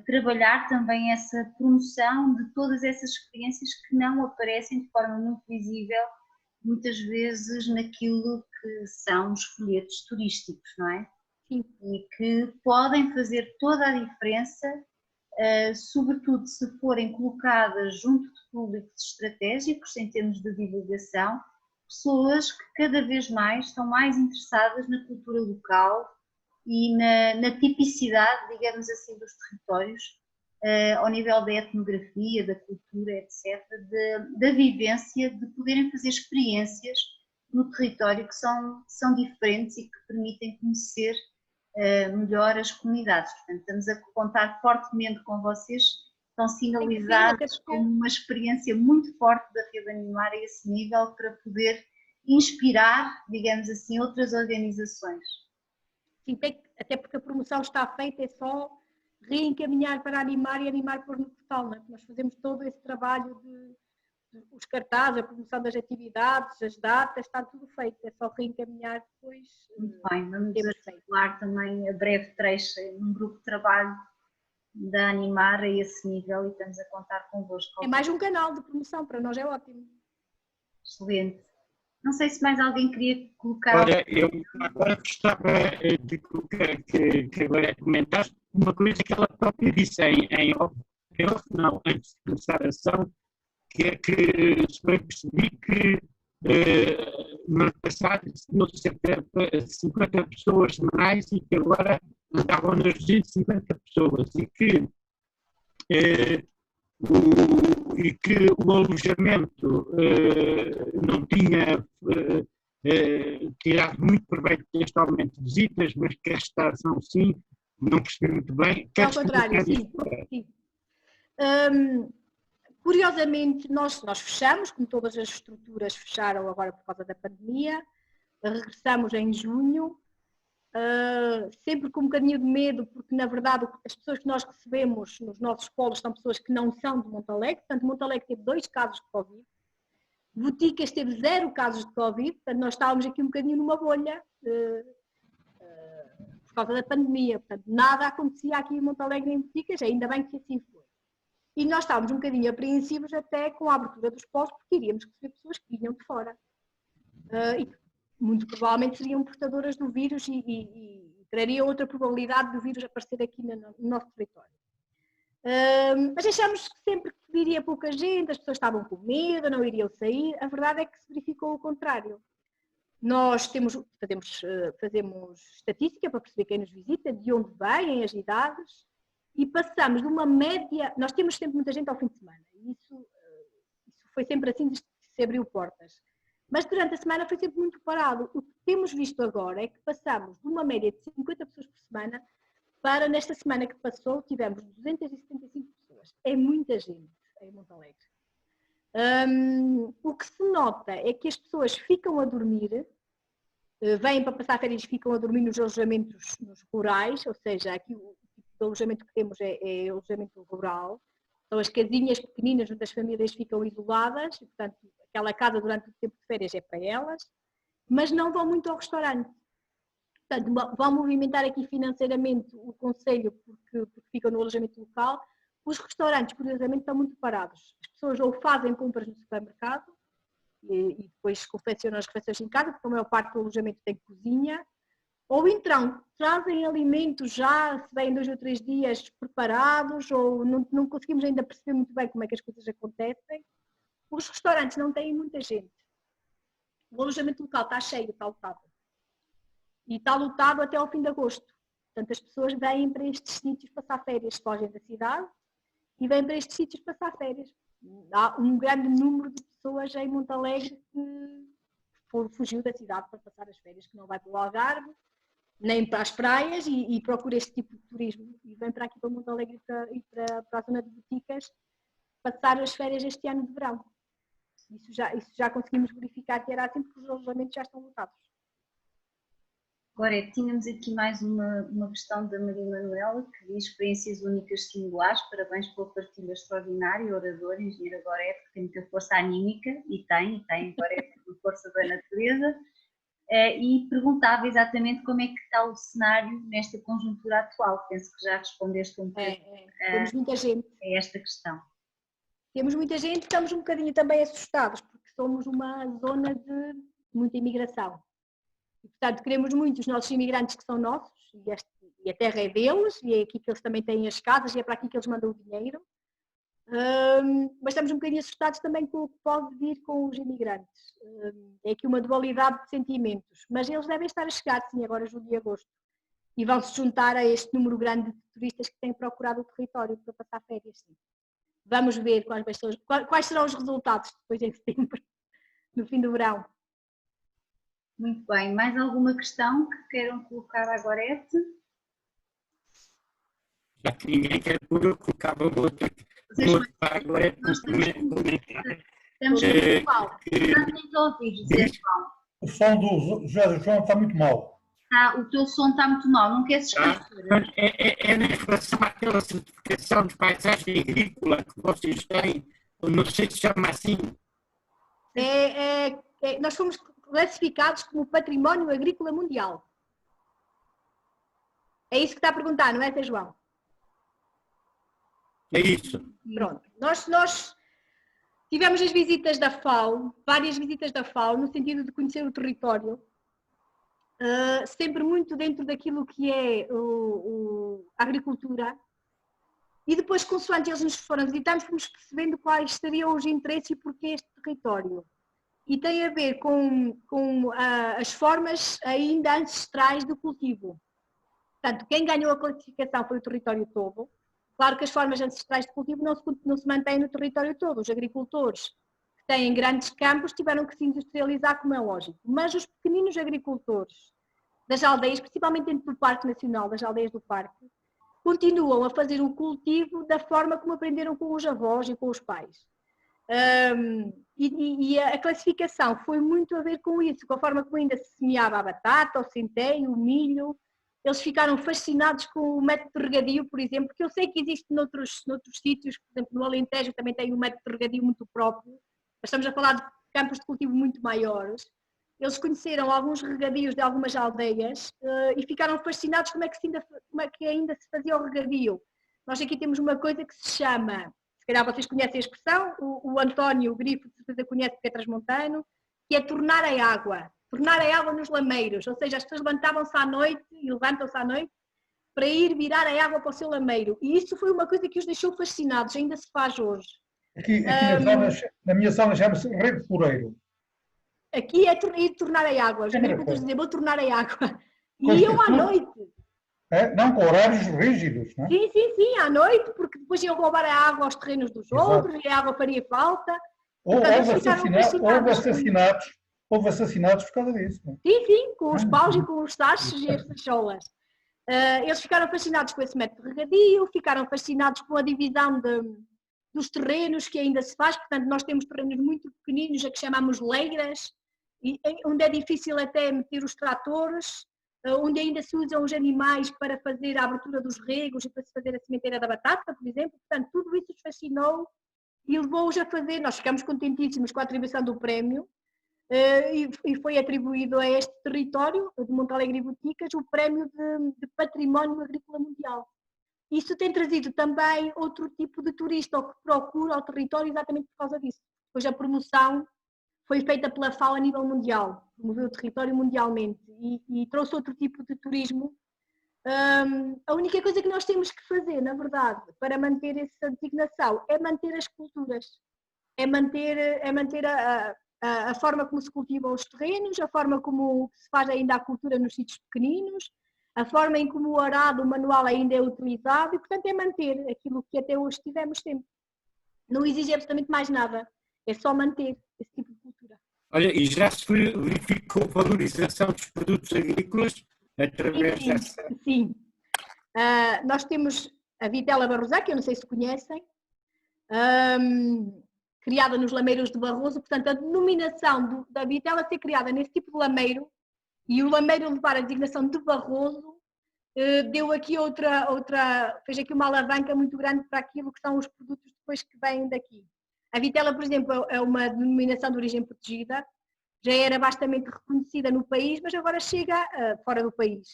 A: trabalhar também essa promoção de todas essas experiências que não aparecem de forma muito visível muitas vezes naquilo que são os folhetos turísticos, não é?
C: Sim.
A: E que podem fazer toda a diferença, sobretudo se forem colocadas junto de públicos estratégicos em termos de divulgação, pessoas que cada vez mais estão mais interessadas na cultura local e na tipicidade, digamos assim, dos territórios, ao nível da etnografia, da cultura, etc., da vivência, de poderem fazer experiências no território que são diferentes e que permitem conhecer melhor as comunidades. Portanto, estamos a contar fortemente com vocês, estão sinalizados como uma experiência muito forte da Rede Animar a esse nível para poder inspirar, digamos assim, outras organizações.
C: Sim, até porque a promoção está feita, é só reencaminhar para Animar e Animar pôr no portal, não é? Nós fazemos todo esse trabalho os cartazes, a promoção das atividades, as datas, está tudo feito, é só reencaminhar depois.
A: Muito bem, vamos articular também a breve trecho num grupo de trabalho da Animar a esse nível e estamos a contar convosco.
C: É mais um canal de promoção, para nós é ótimo.
A: Excelente. Não sei se mais alguém queria colocar...
B: Ora, eu agora gostava de colocar, que agora comentaste, uma coisa que ela própria disse em off, não, antes de começar a ação, que é que se bem percebi que no ano passado tinham cerca de 50 pessoas semanais e que agora andavam nas 250 pessoas e que o alojamento não tinha tirado muito proveito deste aumento de visitas, mas que a restauração sim, não percebi muito bem.
C: Ao contrário, sim. Curiosamente, nós fechamos, como todas as estruturas fecharam agora por causa da pandemia, regressamos em junho, sempre com um bocadinho de medo, porque na verdade as pessoas que nós recebemos nos nossos polos são pessoas que não são de Montalegre, portanto Montalegre teve 2 casos de Covid, Boticas teve 0 casos de Covid, portanto nós estávamos aqui um bocadinho numa bolha por causa da pandemia, portanto nada acontecia aqui em Montalegre em Boticas, ainda bem que assim foi. E nós estávamos um bocadinho apreensivos até com a abertura dos polos, porque iríamos receber pessoas que vinham de fora. muito provavelmente seriam portadoras do vírus e trariam outra probabilidade do vírus aparecer aqui no nosso território. Mas achamos que sempre que viria pouca gente, as pessoas estavam com medo, não iriam sair. A verdade é que se verificou o contrário. Nós fazemos estatística para perceber quem nos visita, de onde vêm, as idades, e passamos de uma média. Nós temos sempre muita gente ao fim de semana, e isso foi sempre assim desde que se abriu portas. Mas durante a semana foi sempre muito parado. O que temos visto agora é que passamos de uma média de 50 pessoas por semana para, nesta semana que passou, tivemos 275 pessoas. É muita gente em Monte Alegre. O que se nota é que as pessoas ficam a dormir, vêm para passar férias e ficam a dormir nos alojamentos rurais, ou seja, aqui o tipo de alojamento que temos é alojamento rural. São as casinhas pequeninas onde as famílias ficam isoladas, e, portanto, aquela casa durante o tempo de férias é para elas, mas não vão muito ao restaurante. Portanto, vão movimentar aqui financeiramente o concelho porque ficam no alojamento local. Os restaurantes, curiosamente, estão muito parados. As pessoas ou fazem compras no supermercado e depois confeccionam as refeições em casa, porque a maior parte do alojamento tem cozinha, ou então trazem alimentos já, se vêm 2 ou 3 dias preparados, ou não conseguimos ainda perceber muito bem como é que as coisas acontecem. Os restaurantes não têm muita gente. O alojamento local está cheio, está lotado. E está lotado até ao fim de agosto. Portanto, as pessoas vêm para estes sítios passar férias, fogem da cidade e vêm para estes sítios passar férias. Há um grande número de pessoas em Monte Alegre que fugiu da cidade para passar as férias, que não vai para o Algarve, nem para as praias e procura este tipo de turismo. E vem para aqui para Monte Alegre e para a zona de Boticas passar as férias este ano de verão. Isso já conseguimos verificar que era assim, porque os alojamentos já estão lotados.
A: Agora, tínhamos aqui mais uma questão da Maria Manuela, que diz: experiências únicas singulares, parabéns pela partilha extraordinária, orador, engenheiro Gorete, que tem muita força anímica, e tem Gorete com força da natureza, e perguntava exatamente como é que está o cenário nesta conjuntura atual. Penso que já respondeste um pouco
C: Temos muita gente.
A: a esta questão.
C: Temos muita gente, estamos um bocadinho também assustados, porque somos uma zona de muita imigração. E, portanto, queremos muito os nossos imigrantes que são nossos, e a terra é deles, e é aqui que eles também têm as casas, e é para aqui que eles mandam o dinheiro. Mas estamos um bocadinho assustados também com o que pode vir com os imigrantes. É aqui uma dualidade de sentimentos, mas eles devem estar a chegar, sim, agora julho e agosto, e vão se juntar a este número grande de turistas que têm procurado o território para passar férias, sim. Vamos ver quais serão os resultados depois em setembro, no fim do verão.
A: Muito bem. Mais alguma questão que queiram colocar à Gorete?
B: Já que ninguém quer pôr, eu colocava outra para a Gorete.
A: Estamos muito mal. Estamos a ouvir, José João.
D: O som do José João está muito mal.
A: O teu som está muito mal, não queres esquecer?
B: É em relação àquela certificação de paisagem agrícola que vocês têm, não sei se chama assim.
C: Nós fomos classificados como Património Agrícola Mundial. É isso que está a perguntar, não é, Zé João?
B: É isso.
C: Pronto. Nós tivemos as visitas da FAO, várias visitas da FAO, no sentido de conhecer o território, sempre muito dentro daquilo que é a agricultura, e depois, consoante eles nos foram visitando, fomos percebendo quais seriam os interesses e porquê este território. E tem a ver com as formas ainda ancestrais do cultivo. Portanto, quem ganhou a classificação foi o território todo. Claro que as formas ancestrais de cultivo não se mantêm no território todo. Os agricultores que têm grandes campos tiveram que se industrializar, como é lógico. Mas os pequeninos agricultores das aldeias, principalmente dentro do Parque Nacional, das aldeias do Parque, continuam a fazer o cultivo da forma como aprenderam com os avós e com os pais. E a classificação foi muito a ver com isso, com a forma como ainda se semeava a batata, o centeio, o milho. Eles ficaram fascinados com o método de regadio, por exemplo, porque eu sei que existe noutros sítios, por exemplo, no Alentejo também tem um método de regadio muito próprio, mas estamos a falar de campos de cultivo muito maiores. Eles conheceram alguns regadios de algumas aldeias e ficaram fascinados como é que ainda se fazia o regadio. Nós aqui temos uma coisa que se chama, se calhar vocês conhecem a expressão, o António, o Grifo, de certeza conhece porque é transmontano, que é tornar a água. tornar a água nos lameiros, ou seja, as pessoas levantavam-se à noite e levantam-se à noite para ir virar a água para o seu lameiro. E isso foi uma coisa que os deixou fascinados, ainda se faz hoje.
D: Aqui na minha zona chama-se rego floreiro.
C: Aqui é ir tornar a água, os agricultores dizem, vou tornar a água. E iam à noite.
D: Não, com horários rígidos, não é?
C: Sim, à noite, porque depois iam roubar a água aos terrenos dos outros e a água faria falta.
D: Houve assassinatos por causa disso.
C: Sim, com os paus e com os tachos e as tacholas. Eles ficaram fascinados com esse método de regadio, ficaram fascinados com a divisão dos terrenos que ainda se faz, portanto nós temos terrenos muito pequeninos, a que chamamos leiras, onde é difícil até meter os tratores, onde ainda se usam os animais para fazer a abertura dos regos e para se fazer a sementeira da batata, por exemplo. Portanto, tudo isso os fascinou e levou-os a fazer. Nós ficamos contentíssimos com a atribuição do prémio e foi atribuído a este território de Montalegre e Boticas o prémio de Património Agrícola Mundial. Isso tem trazido também outro tipo de turista que procura o território exatamente por causa disso. Pois a promoção foi feita pela FAO a nível mundial, promoveu o território mundialmente e trouxe outro tipo de turismo. A única coisa que nós temos que fazer, na verdade, para manter essa designação é manter as culturas, é manter a forma como se cultivam os terrenos, a forma como se faz ainda a cultura nos sítios pequeninos, a forma em como o arado manual ainda é utilizado e, portanto, é manter aquilo que até hoje tivemos sempre. Não exige absolutamente mais nada, é só manter esse tipo de cultura.
B: Olha, e já se verificou valorização dos produtos agrícolas através dessa...
C: Sim. Nós temos a vitela barrosá, que eu não sei se conhecem, criada nos lameiros de Barroso, portanto a denominação da vitela ser criada nesse tipo de lameiro e o lameiro levar a designação de Barroso deu aqui fez aqui uma alavanca muito grande para aquilo que são os produtos depois que vêm daqui. A vitela, por exemplo, é uma denominação de origem protegida, já era bastante reconhecida no país, mas agora chega fora do país.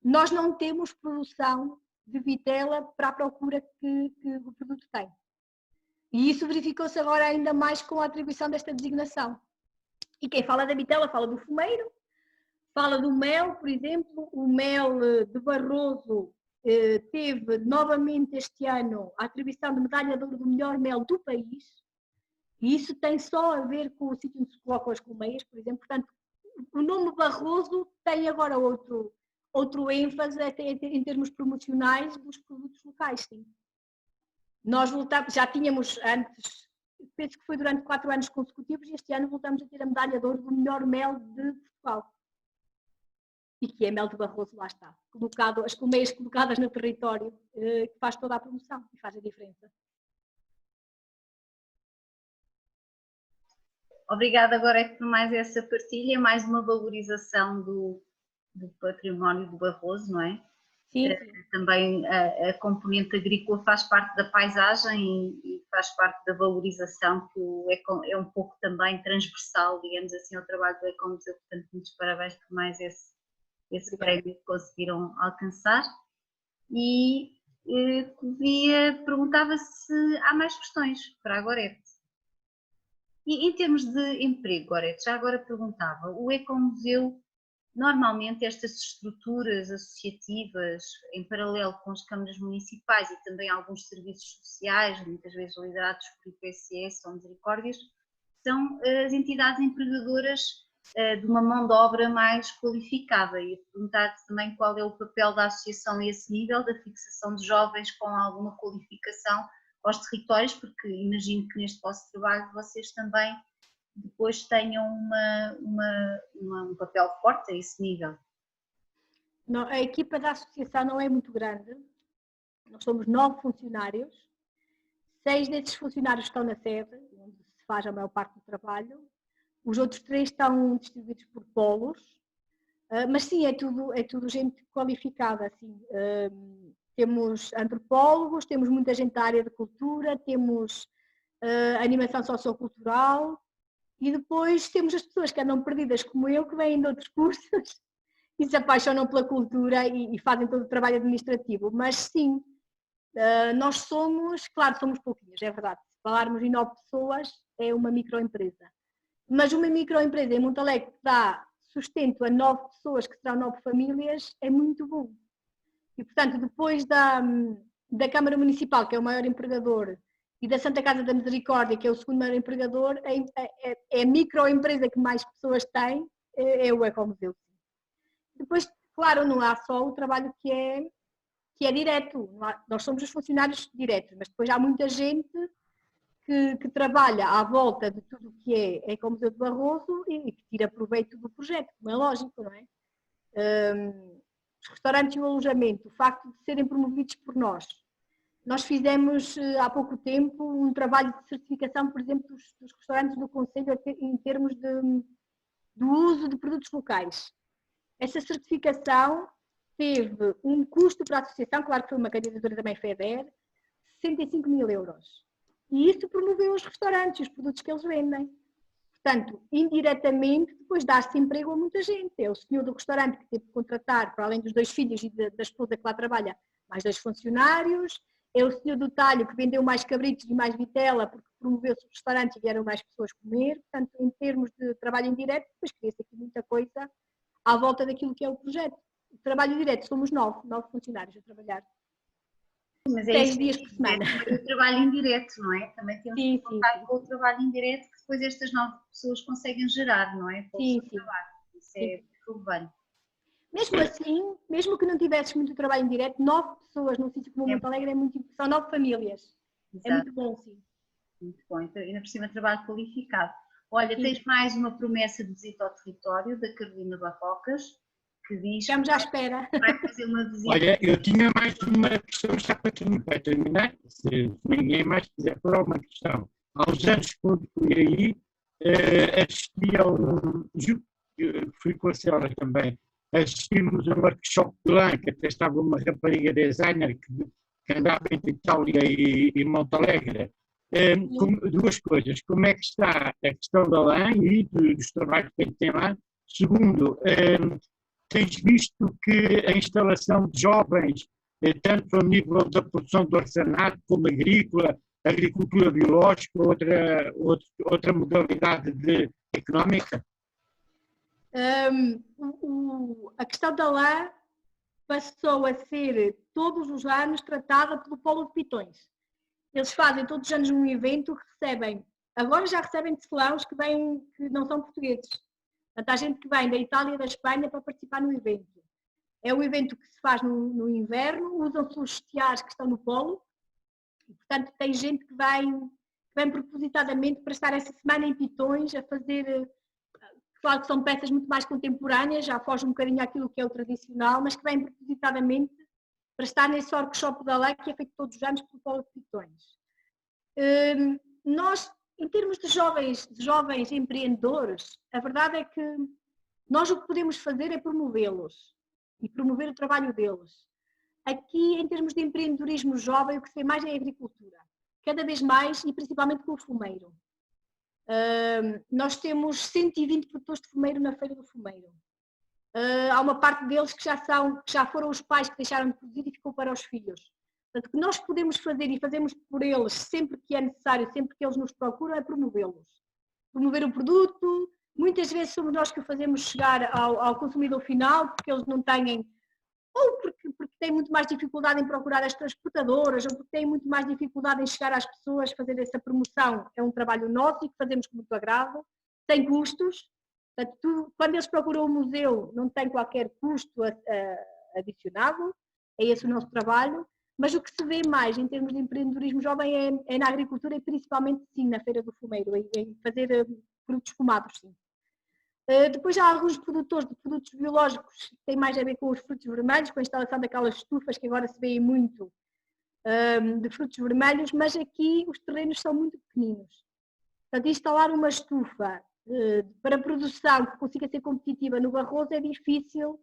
C: Nós não temos produção de vitela para a procura que o produto tem. E isso verificou-se agora ainda mais com a atribuição desta designação. E quem fala da vitela fala do fumeiro, fala do mel, por exemplo. O mel de Barroso teve novamente este ano a atribuição de medalha de ouro do melhor mel do país. E isso tem só a ver com o sítio onde se colocam as colmeias, por exemplo. Portanto, o nome Barroso tem agora outro ênfase até em termos promocionais dos produtos locais, sim. Nós voltamos, já tínhamos antes, penso que foi durante 4 anos consecutivos, e este ano voltamos a ter a medalha de ouro do melhor mel de Portugal. E que é mel de Barroso, lá está. As colmeias colocadas no território, que faz toda a promoção e faz a diferença.
A: Obrigada, agora por mais essa partilha, mais uma valorização do património do Barroso, não é?
C: Sim.
A: Também a componente agrícola faz parte da paisagem e faz parte da valorização, que é um pouco também transversal, digamos assim, ao trabalho do Ecomuseu. Portanto, muitos parabéns por mais esse prémio que conseguiram alcançar. E perguntava se há mais questões para a Gorete. E em termos de emprego, Gorete, já agora perguntava, o Ecomuseu, normalmente estas estruturas associativas, em paralelo com as câmaras municipais e também alguns serviços sociais, muitas vezes liderados por IPSS ou Misericórdias, são as entidades empregadoras de uma mão de obra mais qualificada. E perguntar-te também qual é o papel da associação a esse nível, da fixação de jovens com alguma qualificação aos territórios, porque imagino que neste vosso trabalho vocês também depois tenham um papel forte a esse nível.
C: Não, a equipa da associação não é muito grande, nós somos 9 funcionários, 6 desses funcionários estão na sede, onde se faz a maior parte do trabalho, os outros 3 estão distribuídos por polos, mas sim, é tudo gente qualificada, assim. Temos antropólogos, temos muita gente da área de cultura, temos animação sociocultural e depois temos as pessoas que andam perdidas como eu, que vêm de outros cursos e se apaixonam pela cultura e fazem todo o trabalho administrativo. Mas sim, nós somos pouquinhos, é verdade. Se falarmos em 9 pessoas, é uma microempresa. Mas uma microempresa em Montalegre que dá sustento a 9 pessoas, que serão 9 famílias, é muito bom. E, portanto, depois da Câmara Municipal, que é o maior empregador, e da Santa Casa da Misericórdia, que é o segundo maior empregador, é a microempresa que mais pessoas tem, é o Ecomuseu. Depois, claro, não há só o trabalho que é direto, nós somos os funcionários diretos, mas depois há muita gente que trabalha à volta de tudo o que é Ecomuseu de Barroso e que tira proveito do projeto, como é lógico, não é? Os restaurantes e o alojamento, o facto de serem promovidos por nós. Nós fizemos há pouco tempo um trabalho de certificação, por exemplo, dos restaurantes do Conselho em termos do uso de produtos locais. Essa certificação teve um custo para a associação, claro que foi uma candidatura também FEDER, 65 mil euros. E isso promoveu os restaurantes, os produtos que eles vendem. Portanto, indiretamente, depois dá-se emprego a muita gente. É o senhor do restaurante que teve que contratar, para além dos 2 filhos e da esposa que lá trabalha, mais 2 funcionários. É o senhor do talho que vendeu mais cabritos e mais vitela porque promoveu-se o restaurante e vieram mais pessoas comer. Portanto, em termos de trabalho indireto, depois cria-se aqui muita coisa à volta daquilo que é o projeto. O trabalho direto, somos 9 funcionários a trabalhar.
A: Mas é
C: 10 dias por semana.
A: É o trabalho indireto, não é? Também temos que contar com o trabalho indireto que depois estas 9 pessoas conseguem gerar, não é?
C: Sim.
A: Isso é relevante.
C: Mesmo assim, mesmo que não tivesses muito trabalho indireto, 9 pessoas num sítio como Montalegre é muito, são 9 famílias. Exato. É muito bom, sim.
A: Muito bom. Então, ainda por cima, trabalho qualificado. Olha, tens mais uma promessa de visita ao território da Carolina Barrocas, que diz
C: Estamos à espera.
A: Vai fazer uma visita.
B: Olha, eu tinha mais uma questão já para terminar, se ninguém mais quiser falar uma questão. Há uns anos, quando fui aí, assisti a fui com a senhora também, assistimos a um workshop de lã, que até estava uma rapariga designer que andava entre Itália e Montalegre. Duas coisas, como é que está a questão da lã e dos trabalhos que tem lá? Segundo, tens visto que a instalação de jovens, tanto a nível da produção do artesanato como agrícola, agricultura biológica, outra modalidade económica?
C: A questão da lã passou a ser todos os anos tratada pelo Polo de Pitões. Eles fazem todos os anos um evento que recebem, agora já recebem tecelãos que não são portugueses. Portanto, há gente que vem da Itália e da Espanha para participar no evento. É um evento que se faz no inverno, usam-se os estiares que estão no polo, e, portanto, tem gente que vem propositadamente para estar essa semana em Pitões a fazer, claro que são peças muito mais contemporâneas, já foge um bocadinho àquilo que é o tradicional, mas que vem propositadamente para estar nesse workshop da lã que é feito todos os anos pelo Polo de Pitões. Nós, em termos de jovens empreendedores, a verdade é que nós o que podemos fazer é promovê-los e promover o trabalho deles. Aqui, em termos de empreendedorismo jovem, o que se vê mais é a agricultura. Cada vez mais, e principalmente com o fumeiro. Nós temos 120 produtores de fumeiro na Feira do Fumeiro. Há uma parte deles que já foram os pais que deixaram de produzir e ficou para os filhos. Portanto, o que nós podemos fazer e fazemos por eles sempre que é necessário, sempre que eles nos procuram, é promovê-los. Promover o produto, muitas vezes somos nós que o fazemos chegar ao consumidor final, porque eles não têm, ou porque têm muito mais dificuldade em procurar as transportadoras, ou porque têm muito mais dificuldade em chegar às pessoas, fazer essa promoção. É um trabalho nosso e que fazemos com muito agrado, sem custos. Portanto, quando eles procuram o museu, não tem qualquer custo adicionado, é esse o nosso trabalho. Mas o que se vê mais em termos de empreendedorismo jovem é na agricultura e principalmente sim na Feira do Fumeiro, em fazer produtos fumados, sim. Depois há alguns produtores de produtos biológicos que têm mais a ver com os frutos vermelhos, com a instalação daquelas estufas que agora se vêem muito de frutos vermelhos, mas aqui os terrenos são muito pequeninos. Portanto, instalar uma estufa para produção que consiga ser competitiva no Barroso é difícil,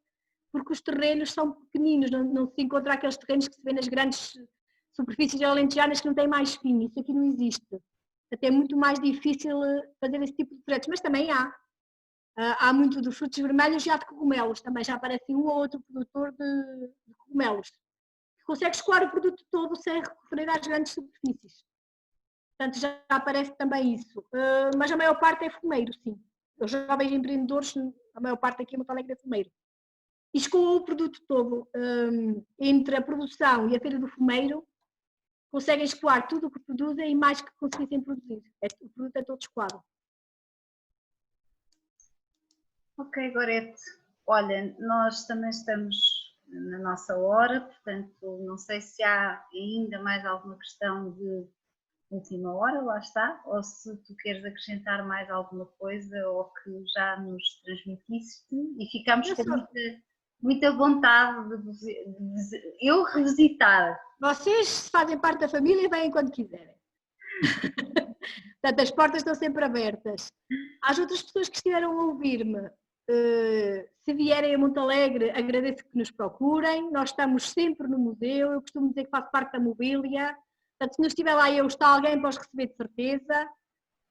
C: porque os terrenos são pequeninos, não se encontra aqueles terrenos que se vê nas grandes superfícies alentejanas que não têm mais fim, isso aqui não existe. Até é muito mais difícil fazer esse tipo de projetos, mas também há. Há muito de frutos vermelhos e há de cogumelos, também já aparece um ou outro produtor de cogumelos, que consegue escoar o produto todo sem recorrer às grandes superfícies. Portanto, já aparece também isso. Mas a maior parte é fumeiro, sim. Os jovens empreendedores, a maior parte aqui em Monte Alegre é fumeiro. E escoam o produto todo. Entre a produção e a feira do fumeiro, conseguem escoar tudo o que produzem e mais que conseguissem produzir. O produto é todo escoado.
A: Ok, Gorete. Olha, nós também estamos na nossa hora, portanto, não sei se há ainda mais alguma questão de última hora, lá está, ou se tu queres acrescentar mais alguma coisa ou que já nos transmitiste e ficamos com muita vontade de eu revisitar.
C: Vocês fazem parte da família e vêm quando quiserem. Portanto, as portas estão sempre abertas. Às outras pessoas que estiveram a ouvir-me, se vierem a Monte Alegre, agradeço que nos procurem. Nós estamos sempre no museu. Eu costumo dizer que faço parte da mobília. Portanto, se não estiver lá eu, está alguém para os receber de certeza.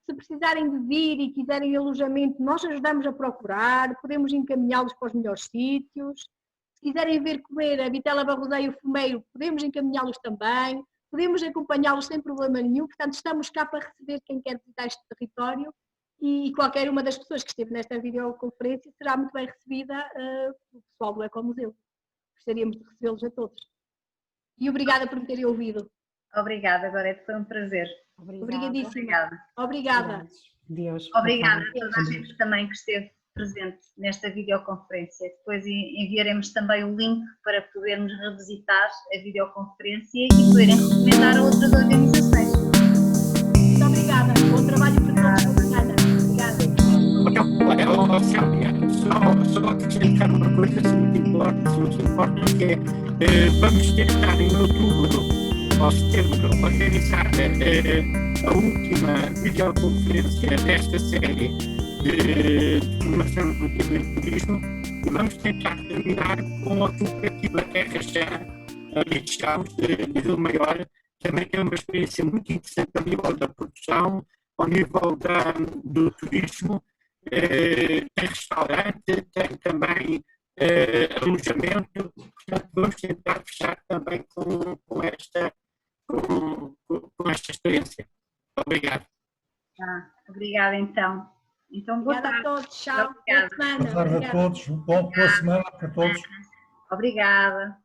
C: Se precisarem de vir e quiserem alojamento, nós ajudamos a procurar. Podemos encaminhá-los para os melhores sítios. Se quiserem ver comer a vitela barroseia e o fumeiro, podemos encaminhá-los também. Podemos acompanhá-los sem problema nenhum. Portanto, estamos cá para receber quem quer visitar este território. E qualquer uma das pessoas que esteve nesta videoconferência será muito bem recebida pelo pessoal do Ecomuseu. Gostaríamos de recebê-los a todos. E obrigada por me terem ouvido.
A: Obrigada, Gorete, foi um prazer.
C: Obrigadíssima. Obrigada.
F: Deus.
A: Obrigada a toda a gente também que esteve presente nesta videoconferência. Depois enviaremos também o link para podermos revisitar a videoconferência e poderem recomendar a outras organizações.
C: Muito obrigada. Bom trabalho para todos.
B: Só acrescentar uma coisa, se não te importa, que é, vamos tentar em outubro ou setembro organizar a última videoconferência desta série de formação no tema de turismo e vamos tentar terminar com a cooperativa Terra Chã, ali de Chaves, de Rio Maior. Também tem uma experiência muito interessante ao nível da produção, ao nível do turismo. Tem restaurante, tem também alojamento, portanto vamos tentar fechar também com esta experiência. Obrigado.
A: Obrigada então. Boa
C: tarde a todos, tchau.
A: Boa semana.
D: Boa tarde a todos, boa semana para todos.
A: Obrigada.